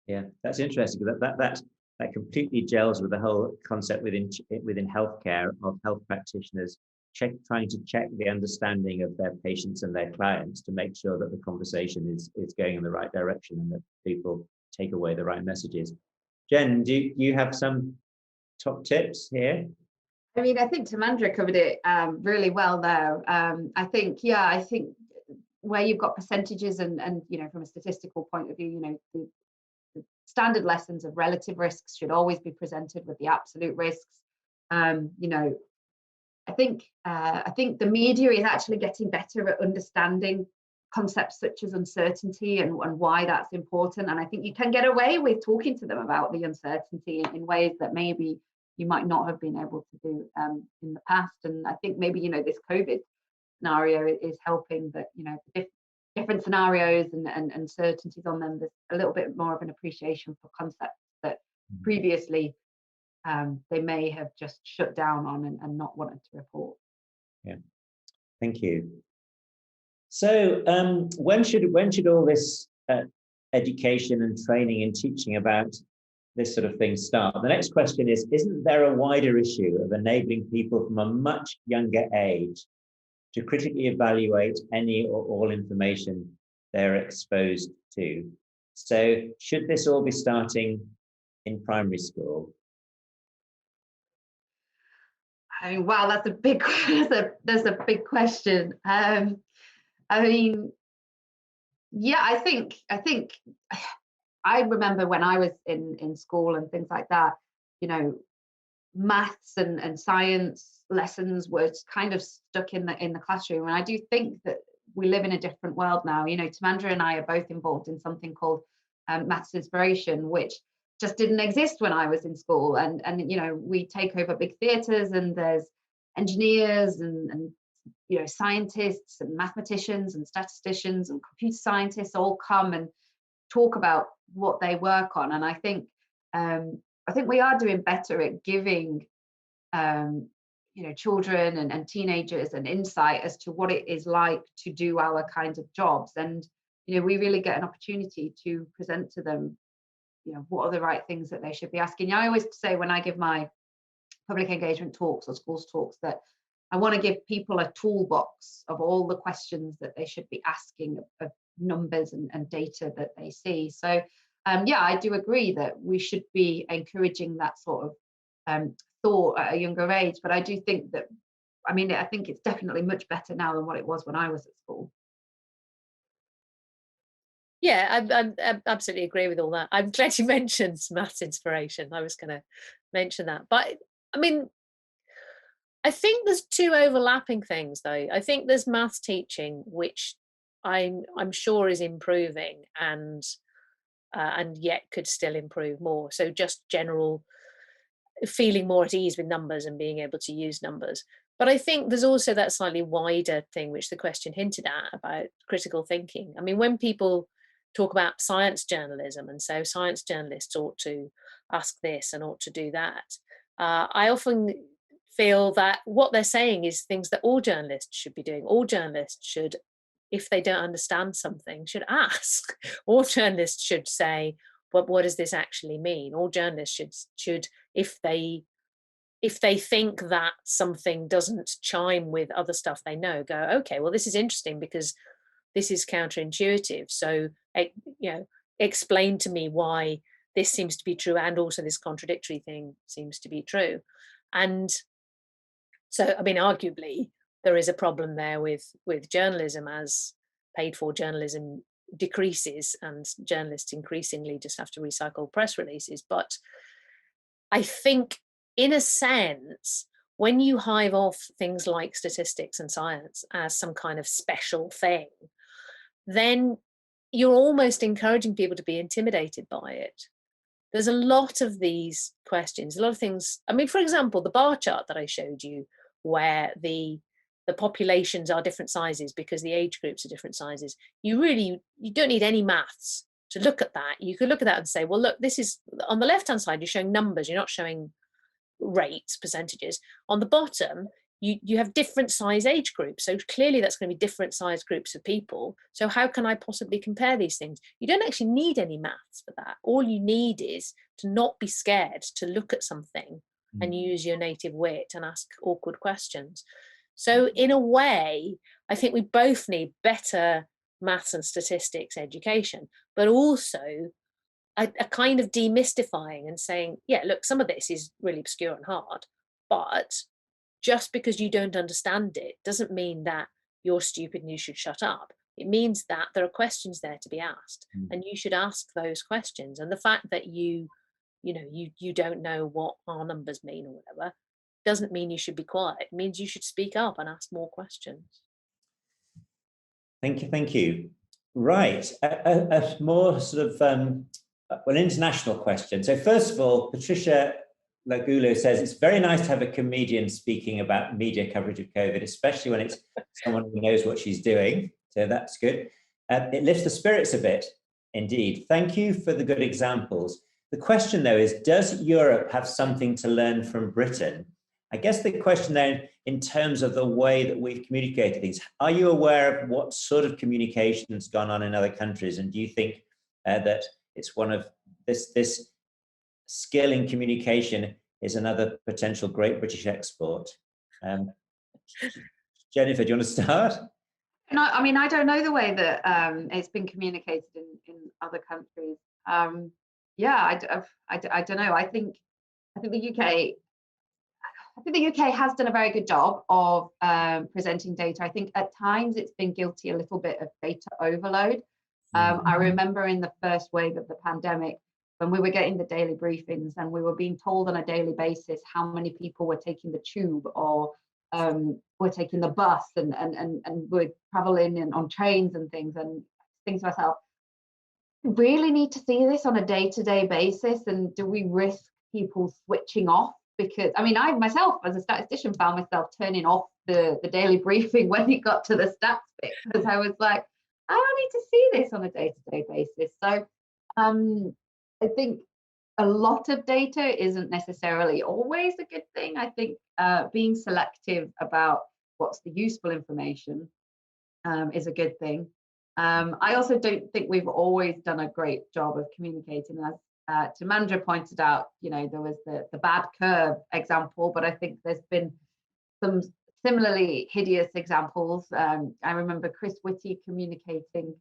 Yeah, that's interesting. That completely gels with the whole concept within healthcare of health practitioners trying to check the understanding of their patients and their clients to make sure that the conversation is going in the right direction and that people take away the right messages. Jen, do you have some top tips here? I mean, I think Tamandra covered it really well there. I think where you've got percentages and from a statistical point of view, the standard lessons of relative risks should always be presented with the absolute risks. I think the media is actually getting better at understanding concepts such as uncertainty and why that's important. And I think you can get away with talking to them about the uncertainty in ways that maybe you might not have been able to do in the past. And I think maybe this COVID scenario is helping that different scenarios and uncertainties on them. There's a little bit more of an appreciation for concepts that previously they may have just shut down on and not wanted to report. Yeah, thank you. So when should all this education and training and teaching about this sort of thing start? The next question is, isn't there a wider issue of enabling people from a much younger age to critically evaluate any or all information they're exposed to? So should this all be starting in primary school? I mean, wow, that's a big that's a big question. I mean, yeah, I think I remember when I was in school and things like that, maths and science lessons were kind of stuck in the classroom. And I do think that we live in a different world now. Tamandra and I are both involved in something called Maths Inspiration, which just didn't exist when I was in school. And we take over big theatres, and there's engineers and scientists and mathematicians and statisticians and computer scientists all come and talk about what they work on. And I think we are doing better at giving children and teenagers an insight as to what it is like to do our kinds of jobs. And we really get an opportunity to present to them what are the right things that they should be asking. I always say when I give my public engagement talks or schools talks that I want to give people a toolbox of all the questions that they should be asking of numbers and data that they see. So I do agree that we should be encouraging that sort of thought at a younger age. But I do think that, I think it's definitely much better now than what it was when I was at school. Yeah, I absolutely agree with all that. I'm glad you mentioned Maths Inspiration. I was going to mention that. But I think there's two overlapping things, though. I think there's maths teaching, which I'm sure is improving and yet could still improve more. So just general feeling more at ease with numbers and being able to use numbers. But I think there's also that slightly wider thing, which the question hinted at, about critical thinking. When people talk about science journalism, and so science journalists ought to ask this and ought to do that, I often feel that what they're saying is things that all journalists should be doing. All journalists should, if they don't understand something, should ask. All journalists should say, what does this actually mean? All journalists should if they think that something doesn't chime with other stuff they know, go, okay, well, this is interesting because this is counterintuitive. So, explain to me why this seems to be true, and also this contradictory thing seems to be true. And so, arguably, there is a problem there with journalism, as paid for journalism decreases and journalists increasingly just have to recycle press releases. But I think, in a sense, when you hive off things like statistics and science as some kind of special thing, then you're almost encouraging people to be intimidated by it. There's a lot of these questions, a lot of things. For example, the bar chart that I showed you, where the populations are different sizes because the age groups are different sizes. You don't need any maths to look at that. You could look at that and say, well, look, this is on the left-hand side, you're showing numbers, you're not showing rates, percentages. On the bottom, you have different size age groups. So clearly that's going to be different size groups of people. So how can I possibly compare these things? You don't actually need any maths for that. All you need is to not be scared to look at something and use your native wit and ask awkward questions. So in a way, I think we both need better maths and statistics education, but also a kind of demystifying and saying, yeah, look, some of this is really obscure and hard, but just because you don't understand it doesn't mean that you're stupid and you should shut up. It means that there are questions there to be asked, and you should ask those questions. And the fact that you don't know what our numbers mean or whatever doesn't mean you should be quiet. It means you should speak up and ask more questions. Thank you, thank you. Right, a more sort of international question. So first of all, Patricia Lagulo says it's very nice to have a comedian speaking about media coverage of COVID, especially when it's someone who knows what she's doing. So that's good. It lifts the spirits a bit, indeed. Thank you for the good examples. The question, though, is, does Europe have something to learn from Britain? I guess the question then, in terms of the way that we've communicated things, are you aware of what sort of communication has gone on in other countries? And do you think that it's one of this skill in communication is another potential great British export? Jennifer, do you want to start? No, I mean, I don't know the way that it's been communicated in other countries. Yeah, I don't know. I think the UK. I think the UK has done a very good job of presenting data. I think at times it's been guilty a little bit of data overload. I remember in the first wave of the pandemic, when we were getting the daily briefings and we were being told on a daily basis how many people were taking the tube or were taking the bus and were traveling on trains and things to myself, really need to see this on a day-to-day basis, and do we risk people switching off? Because I mean, I myself as a statistician found myself turning off the daily briefing when it got to the stats bit, because I was like, I don't need to see this on a day-to-day basis. So I think a lot of data isn't necessarily always a good thing. I think being selective about what's the useful information is a good thing. I also don't think we've always done a great job of communicating. As Timandra pointed out, there was the bad curve example, but I think there's been some similarly hideous examples. I remember Chris Whitty communicating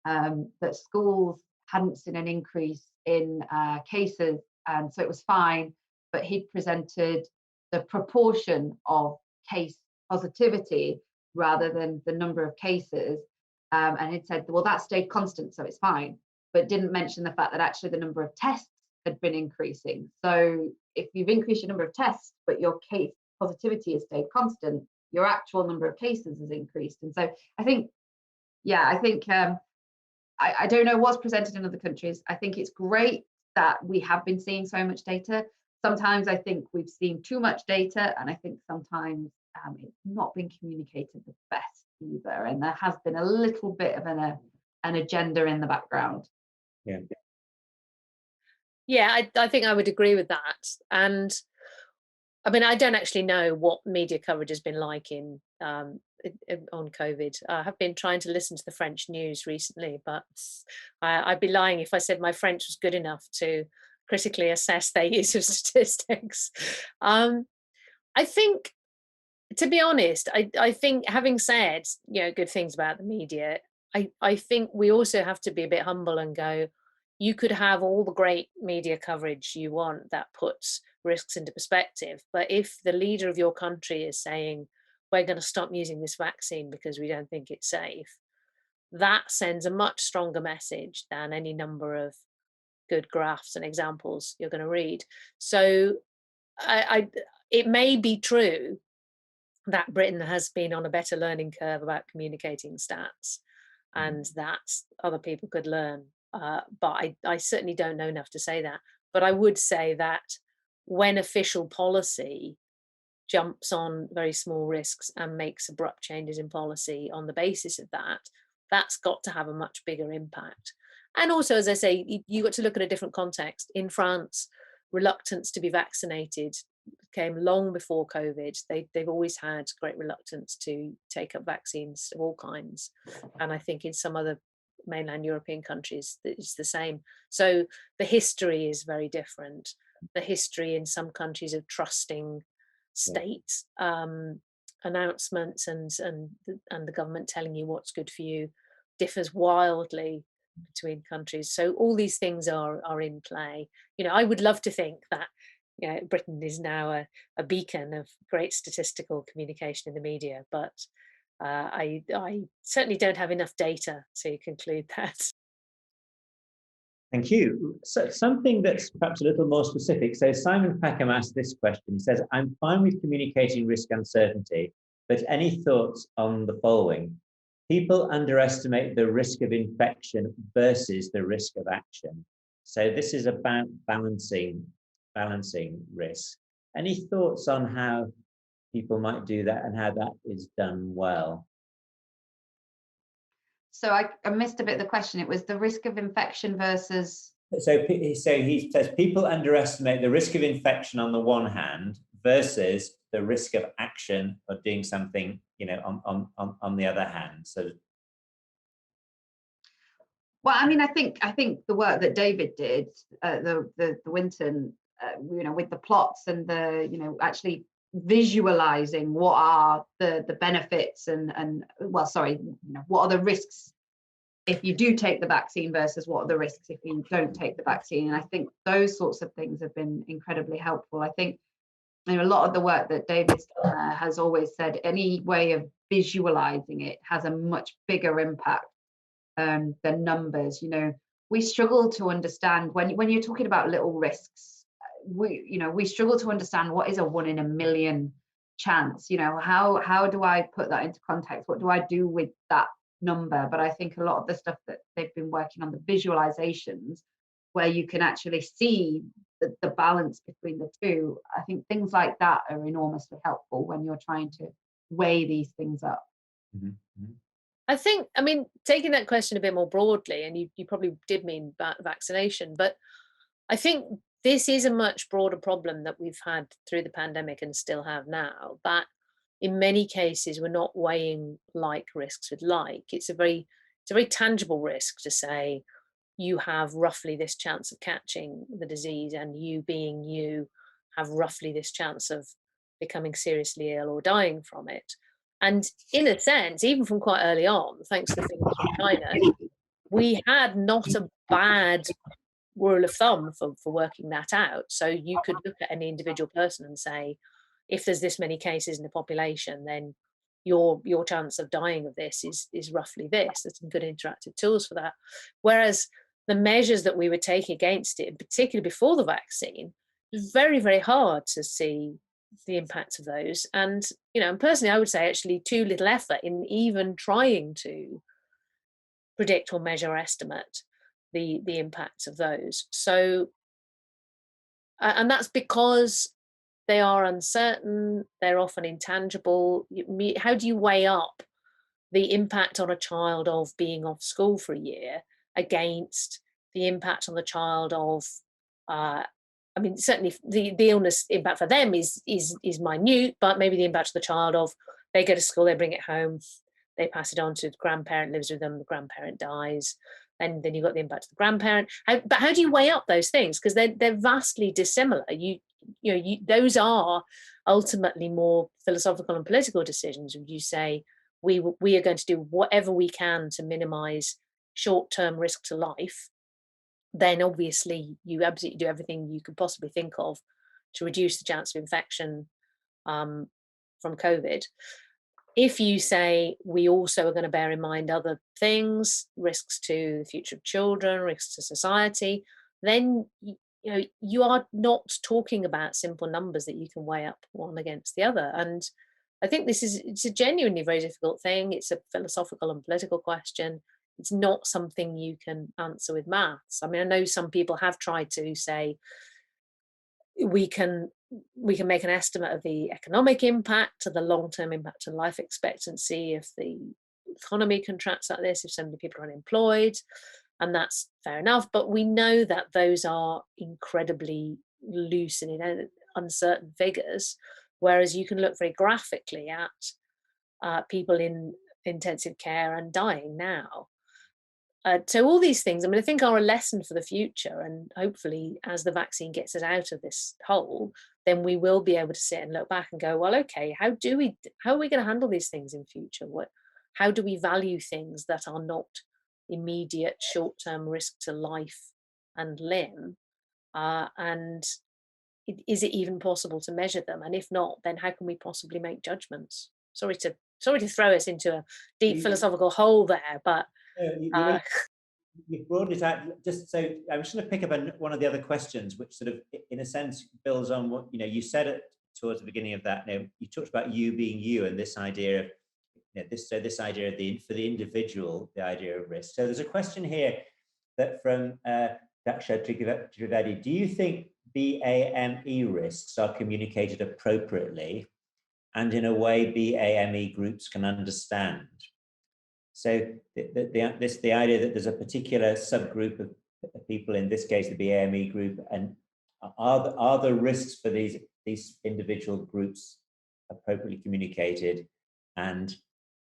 that schools hadn't seen an increase in cases, and so it was fine, but he'd presented the proportion of case positivity rather than the number of cases. And he'd said, well, that stayed constant, so it's fine, but didn't mention the fact that actually the number of tests had been increasing. So if you've increased your number of tests, but your case positivity has stayed constant, your actual number of cases has increased. And so I think I don't know what's presented in other countries. I think it's great that we have been seeing so much data. Sometimes I think we've seen too much data, and I think sometimes it's not been communicated the best either, and there has been a little bit of an agenda in the background. Yeah, I think I would agree with that. And I mean, I don't actually know what media coverage has been like on COVID. I have been trying to listen to the French news recently, but I'd be lying if I said my French was good enough to critically assess their use of statistics. I think, to be honest, I think, having said good things about the media, I think we also have to be a bit humble and go, you could have all the great media coverage you want that puts risks into perspective, but if the leader of your country is saying, we're going to stop using this vaccine because we don't think it's safe, that sends a much stronger message than any number of good graphs and examples you're going to read. So it may be true that Britain has been on a better learning curve about communicating stats, and that other people could learn. But I certainly don't know enough to say that. But I would say that when official policy jumps on very small risks and makes abrupt changes in policy on the basis of that, that's got to have a much bigger impact. And also, as I say, you got to look at a different context. In France, reluctance to be vaccinated came long before COVID, they've always had great reluctance to take up vaccines of all kinds. And I think in some other mainland European countries, it's the same. So the history is very different. The history in some countries of trusting state announcements and the government telling you what's good for you differs wildly between countries. So all these things are in play. You know, I would love to think that, you know, Britain is now a beacon of great statistical communication in the media, but I certainly don't have enough data to conclude that. Thank you. So something that's perhaps a little more specific. So Simon Peckham asked this question. He says, I'm fine with communicating risk uncertainty, but any thoughts on the following? People underestimate the risk of infection versus the risk of action. So this is about balancing risk. Any thoughts on how people might do that and how that is done well? So I missed a bit of the question. It was the risk of infection versus. So he says people underestimate the risk of infection on the one hand versus the risk of action or doing something, you know, on the other hand. So. Well, I mean, I think the work that David did, the Winton, you know, with the plots and the, you know, actually visualizing what are the benefits and well, sorry, you know, what are the risks if you do take the vaccine versus what are the risks if you don't take the vaccine. And I think those sorts of things have been incredibly helpful. I think, you know, a lot of the work that David has always said, any way of visualizing it has a much bigger impact than numbers. You know, we struggle to understand when you're talking about little risks. We struggle to understand what is a 1 in a million chance. You know, how do I put that into context? What do I do with that number? But I think a lot of the stuff that they've been working on, the visualizations, where you can actually see the balance between the two, I think things like that are enormously helpful when you're trying to weigh these things up. Mm-hmm. I think, I mean, taking that question a bit more broadly, and you probably did mean vaccination, but I think this is a much broader problem that we've had through the pandemic and still have now, that in many cases we're not weighing like risks with like. It's a very tangible risk to say you have roughly this chance of catching the disease, and you being you have roughly this chance of becoming seriously ill or dying from it. And in a sense, even from quite early on, thanks to things from China, we had not a bad rule of thumb for working that out. So you could look at any individual person and say, if there's this many cases in the population, then your chance of dying of this is roughly this. There's some good interactive tools for that. Whereas the measures that we would take against it, particularly before the vaccine, it was very, very hard to see the impact of those. And, you know, and personally, I would say actually too little effort in even trying to predict or measure or estimate the impacts of those. So, and that's because they are uncertain, they're often intangible. How do you weigh up the impact on a child of being off school for a year against the impact on the child of, I mean, certainly the illness impact for them is minute, but maybe the impact of the child of they go to school, they bring it home, they pass it on to the grandparent, lives with them, the grandparent dies, and then you've got the impact of the grandparent. But how do you weigh up those things? Because they're vastly dissimilar. Those are ultimately more philosophical and political decisions. Would you say we are going to do whatever we can to minimize short-term risk to life, then obviously you absolutely do everything you could possibly think of to reduce the chance of infection from COVID. If you say we also are going to bear in mind other things, risks to the future of children, risks to society, then you are not talking about simple numbers that you can weigh up one against the other. And I think it's a genuinely very difficult thing. It's a philosophical and political question. It's not something you can answer with maths. I mean, I know some people have tried to say we can make an estimate of the economic impact, of the long-term impact on life expectancy, if the economy contracts like this, if so many people are unemployed, and that's fair enough. But we know that those are incredibly loose and uncertain figures, whereas you can look very graphically at people in intensive care and dying now. So all these things, I mean, I think are a lesson for the future, and hopefully as the vaccine gets us out of this hole, then we will be able to sit and look back and go, well, okay, how are we going to handle these things in future? How do we value things that are not immediate short-term risk to life and limb? And is it even possible to measure them? And if not, then how can we possibly make judgments? Sorry to throw us into a deep philosophical hole there, but you've broadened it out. Just so I'm just going to pick up on one of the other questions, which sort of, in a sense, builds on what you said it towards the beginning of that. You talked about you being you, and this idea of this idea of for the individual, the idea of risk. So there's a question here that from Daksha Trivedi. Do you think BAME risks are communicated appropriately and in a way BAME groups can understand? So the idea that there's a particular subgroup of people, in this case the BAME group, and are the risks for these individual groups appropriately communicated and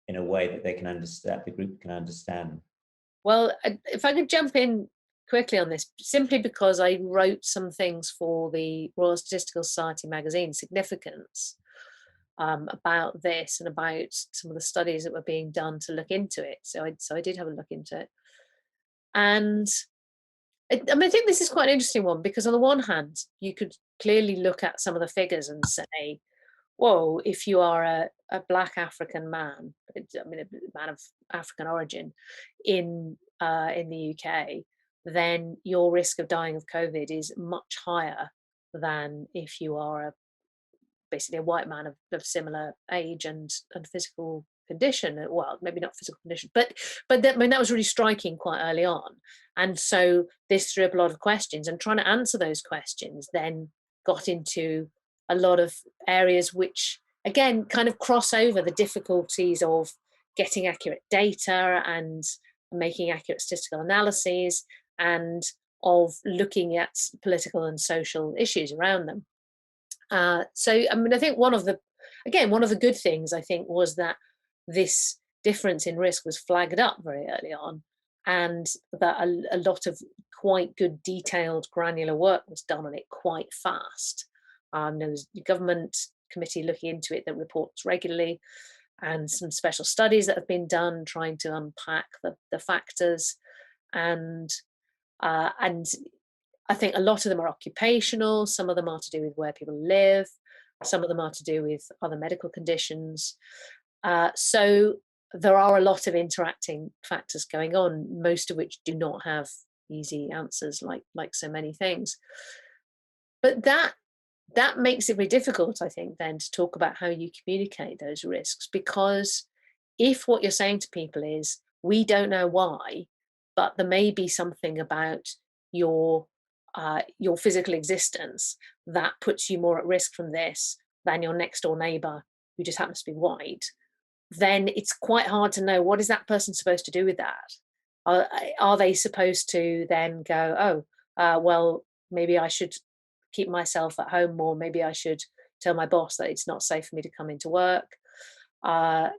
in a way that they can understand, the group can understand? Well, if I could jump in quickly on this, simply because I wrote some things for the Royal Statistical Society magazine, Significance, about this and about some of the studies that were being done to look into it. So I did have a look into it. And I mean, I think this is quite an interesting one, because on the one hand, you could clearly look at some of the figures and say, whoa, if you are a Black African man, I mean, a man of African origin in the UK, then your risk of dying of COVID is much higher than if you are basically a white man of similar age and physical condition. Well, maybe not physical condition, but I mean, that was really striking quite early on. And so this threw up a lot of questions, and trying to answer those questions then got into a lot of areas which, again, kind of cross over the difficulties of getting accurate data and making accurate statistical analyses, and of looking at political and social issues around them. So, I mean, I think one of the good things, I think, was that this difference in risk was flagged up very early on, and that a lot of quite good detailed granular work was done on it quite fast. There was a government committee looking into it that reports regularly, and some special studies that have been done trying to unpack the factors, and I think a lot of them are occupational, some of them are to do with where people live, some of them are to do with other medical conditions. So there are a lot of interacting factors going on, most of which do not have easy answers, like so many things. But that makes it very difficult, I think, then to talk about how you communicate those risks, because if what you're saying to people is, we don't know why, but there may be something about your physical existence that puts you more at risk from this than your next door neighbor who just happens to be white, then it's quite hard to know, what is that person supposed to do with that? Are they supposed to then go, well, maybe I should keep myself at home more, maybe I should tell my boss that it's not safe for me to come into work? But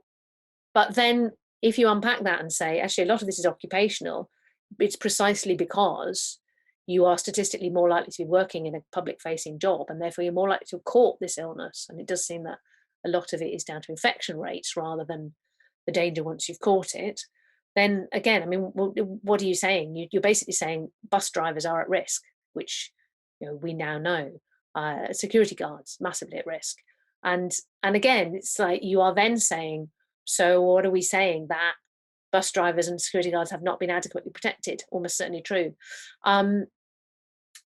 then if you unpack that and say, actually, a lot of this is occupational, it's precisely because you are statistically more likely to be working in a public-facing job, and therefore you're more likely to have caught this illness. And it does seem that a lot of it is down to infection rates rather than the danger once you've caught it. Then again, I mean, what are you saying? You're basically saying bus drivers are at risk, which we now know. Security guards massively at risk, and again, it's like you are then saying, so what are we saying, that bus drivers and security guards have not been adequately protected? Almost certainly true.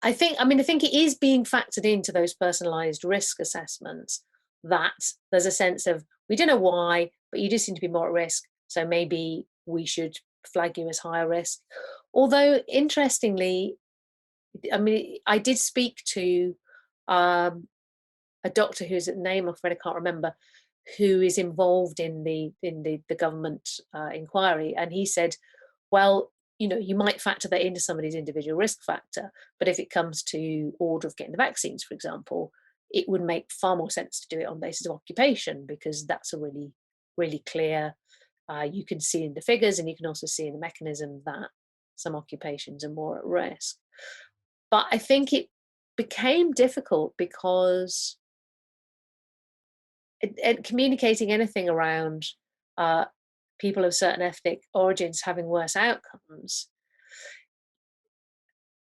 I think it is being factored into those personalised risk assessments, that there's a sense of, we don't know why, but you just seem to be more at risk, so maybe we should flag you as higher risk. Although, interestingly, I mean, I did speak to a doctor whose name I'm afraid I can't remember, who is involved in the government inquiry, and he said, well, you might factor that into somebody's individual risk factor, but if it comes to order of getting the vaccines, for example, it would make far more sense to do it on the basis of occupation, because that's a really, really clear, you can see in the figures, and you can also see in the mechanism that some occupations are more at risk. But I think it became difficult because communicating anything around people of certain ethnic origins having worse outcomes,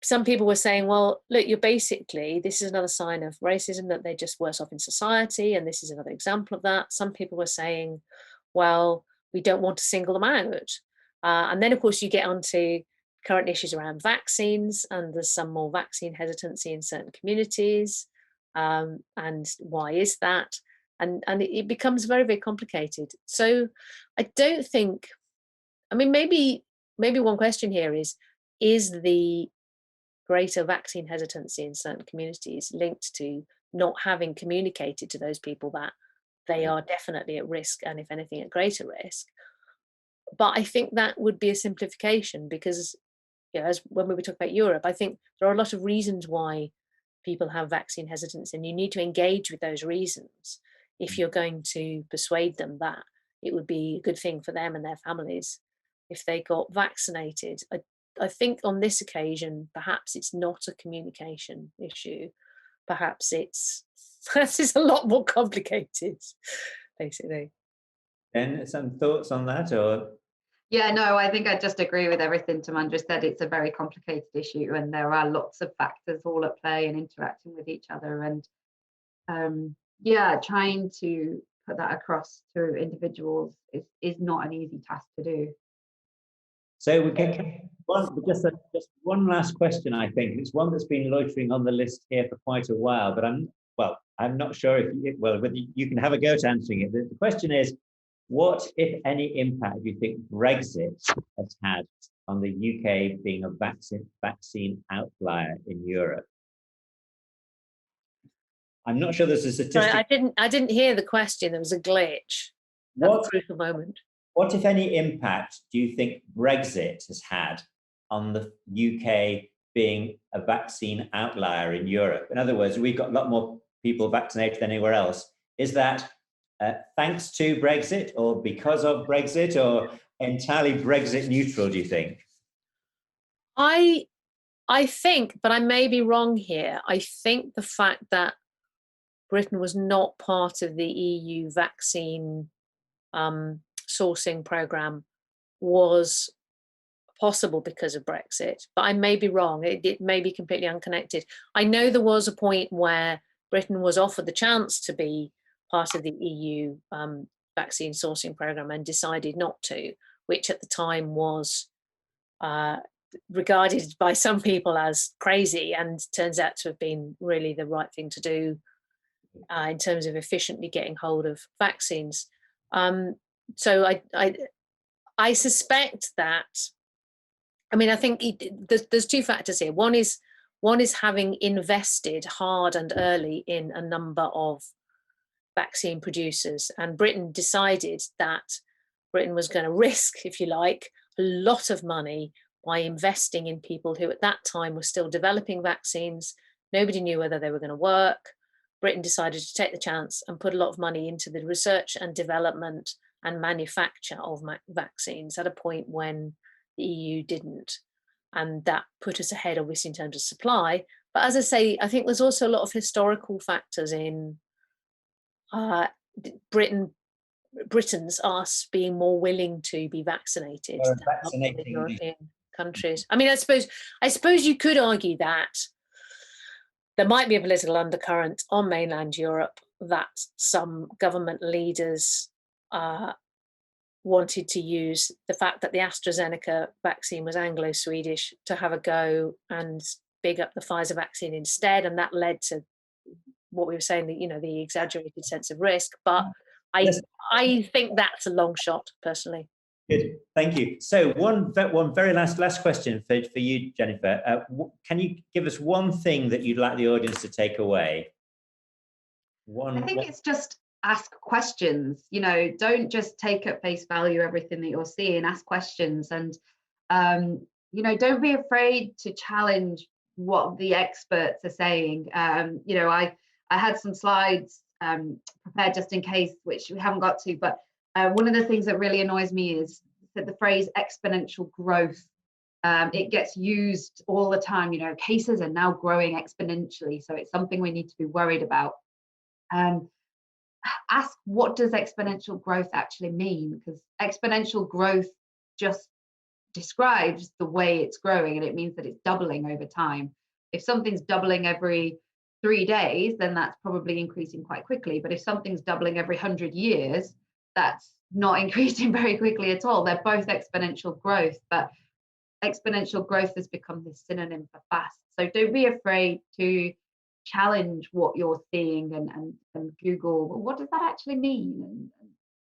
some people were saying, well, look, you're basically, this is another sign of racism, that they're just worse off in society, and this is another example of that. Some people were saying, well, we don't want to single them out. And then, of course, you get onto current issues around vaccines, and there's some more vaccine hesitancy in certain communities. And why is that? And it becomes very, very complicated. So I don't think, I mean, maybe one question here is the greater vaccine hesitancy in certain communities linked to not having communicated to those people that they are definitely at risk, and if anything at greater risk? But I think that would be a simplification, because, you know, as when we were talking about Europe, I think there are a lot of reasons why people have vaccine hesitancy, and you need to engage with those reasons if you're going to persuade them that it would be a good thing for them and their families if they got vaccinated. I think on this occasion, perhaps it's not a communication issue. Perhaps it's a lot more complicated, basically. And some thoughts on that, or? Yeah, no, I think I just agree with everything Tamandra said. It's a very complicated issue, and there are lots of factors all at play and interacting with each other. And yeah, trying to put that across to individuals is not an easy task to do. So we can just one last question. I think it's one that's been loitering on the list here for quite a while, but I'm not sure whether you can have a go at answering it. The question is, what, if any, impact do you think Brexit has had on the UK being a vaccine outlier in Europe? I'm not sure there's a statistic. Sorry, I didn't hear the question. There was a glitch at the crucial moment. What, if any, impact do you think Brexit has had on the UK being a vaccine outlier in Europe? In other words, we've got a lot more people vaccinated than anywhere else. Is that thanks to Brexit, or because of Brexit, or entirely Brexit neutral, do you think? I think, but I may be wrong here, I think the fact that Britain was not part of the EU vaccine sourcing programme was possible because of Brexit, but I may be wrong. It may be completely unconnected. I know there was a point where Britain was offered the chance to be part of the EU vaccine sourcing programme and decided not to, which at the time was regarded by some people as crazy, and turns out to have been really the right thing to do in terms of efficiently getting hold of vaccines. So I suspect that, I mean, I think there's two factors here. One is having invested hard and early in a number of vaccine producers, and Britain decided that Britain was going to risk, if you like, a lot of money by investing in people who at that time were still developing vaccines. Nobody knew whether they were going to work. Britain decided to take the chance and put a lot of money into the research and development and manufacture of vaccines at a point when the EU didn't. And that put us ahead, obviously, in terms of supply. But as I say, I think there's also a lot of historical factors in Britons, us being more willing to be vaccinated than European countries. I mean, I suppose you could argue that there might be a political undercurrent on mainland Europe that some government leaders wanted to use the fact that the AstraZeneca vaccine was Anglo-Swedish to have a go and big up the Pfizer vaccine instead, and that led to what we were saying, the exaggerated sense of risk. But I think that's a long shot, personally. Good, thank you. So one very last question for you, Jennifer. Can you give us one thing that you'd like the audience to take away? I think it's just ask questions. Don't just take at face value everything that you're seeing. Ask questions, and don't be afraid to challenge what the experts are saying. I had some slides prepared just in case, which we haven't got to, but one of the things that really annoys me is that the phrase exponential growth, it gets used all the time. You know, cases are now growing exponentially, so it's something we need to be worried about. Ask, what does exponential growth actually mean? Because exponential growth just describes the way it's growing, and it means that it's doubling over time. If something's doubling every 3 days, then that's probably increasing quite quickly. But if something's doubling every 100 years, that's not increasing very quickly at all. They're both exponential growth, but exponential growth has become this synonym for fast. So don't be afraid to challenge what you're seeing and Google, well, what does that actually mean?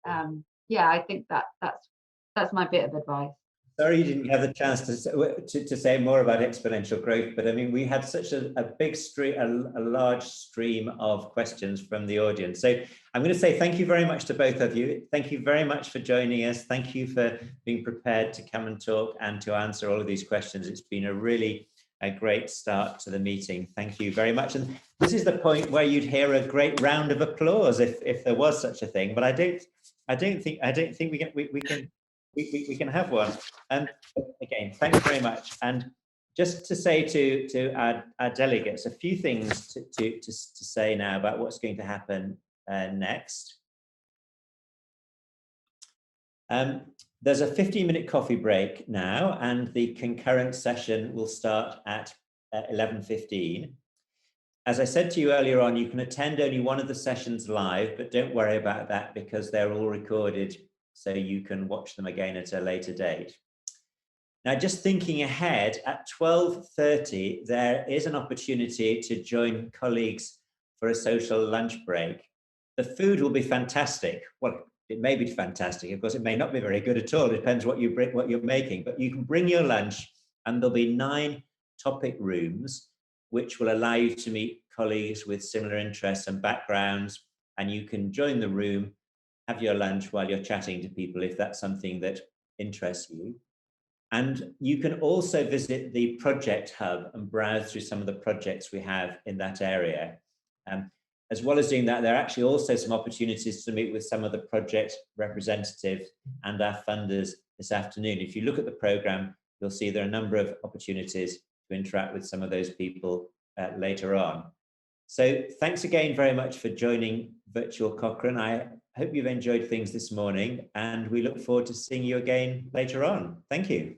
And yeah, I think that's my bit of advice. Sorry you didn't have the chance to say more about exponential growth, but I mean, we had such a big stream, a large stream of questions from the audience. So I'm going to say thank you very much to both of you. Thank you very much for joining us. Thank you for being prepared to come and talk and to answer all of these questions. It's been a great start to the meeting. Thank you very much. And this is the point where you'd hear a great round of applause if there was such a thing, but I don't think we can have one. And again, thanks very much. And just to say to our delegates, a few things to say now about what's going to happen next. There's a 15-minute coffee break now, and the concurrent session will start at 11:15. As I said to you earlier on, you can attend only one of the sessions live, but don't worry about that because they're all recorded, so you can watch them again at a later date. Now, just thinking ahead, at 12:30, there is an opportunity to join colleagues for a social lunch break. The food will be fantastic. Well, it may be fantastic. Of course, it may not be very good at all. It depends what you're making, but you can bring your lunch, and there'll be 9 topic rooms, which will allow you to meet colleagues with similar interests and backgrounds, and you can join the room, have your lunch while you're chatting to people if that's something that interests you. And you can also visit the project hub and browse through some of the projects we have in that area. As well as doing that, there are actually also some opportunities to meet with some of the project representatives and our funders this afternoon. If you look at the programme, you'll see there are a number of opportunities to interact with some of those people later on. So thanks again very much for joining Virtual Cochrane. I hope you've enjoyed things this morning, and we look forward to seeing you again later on. Thank you.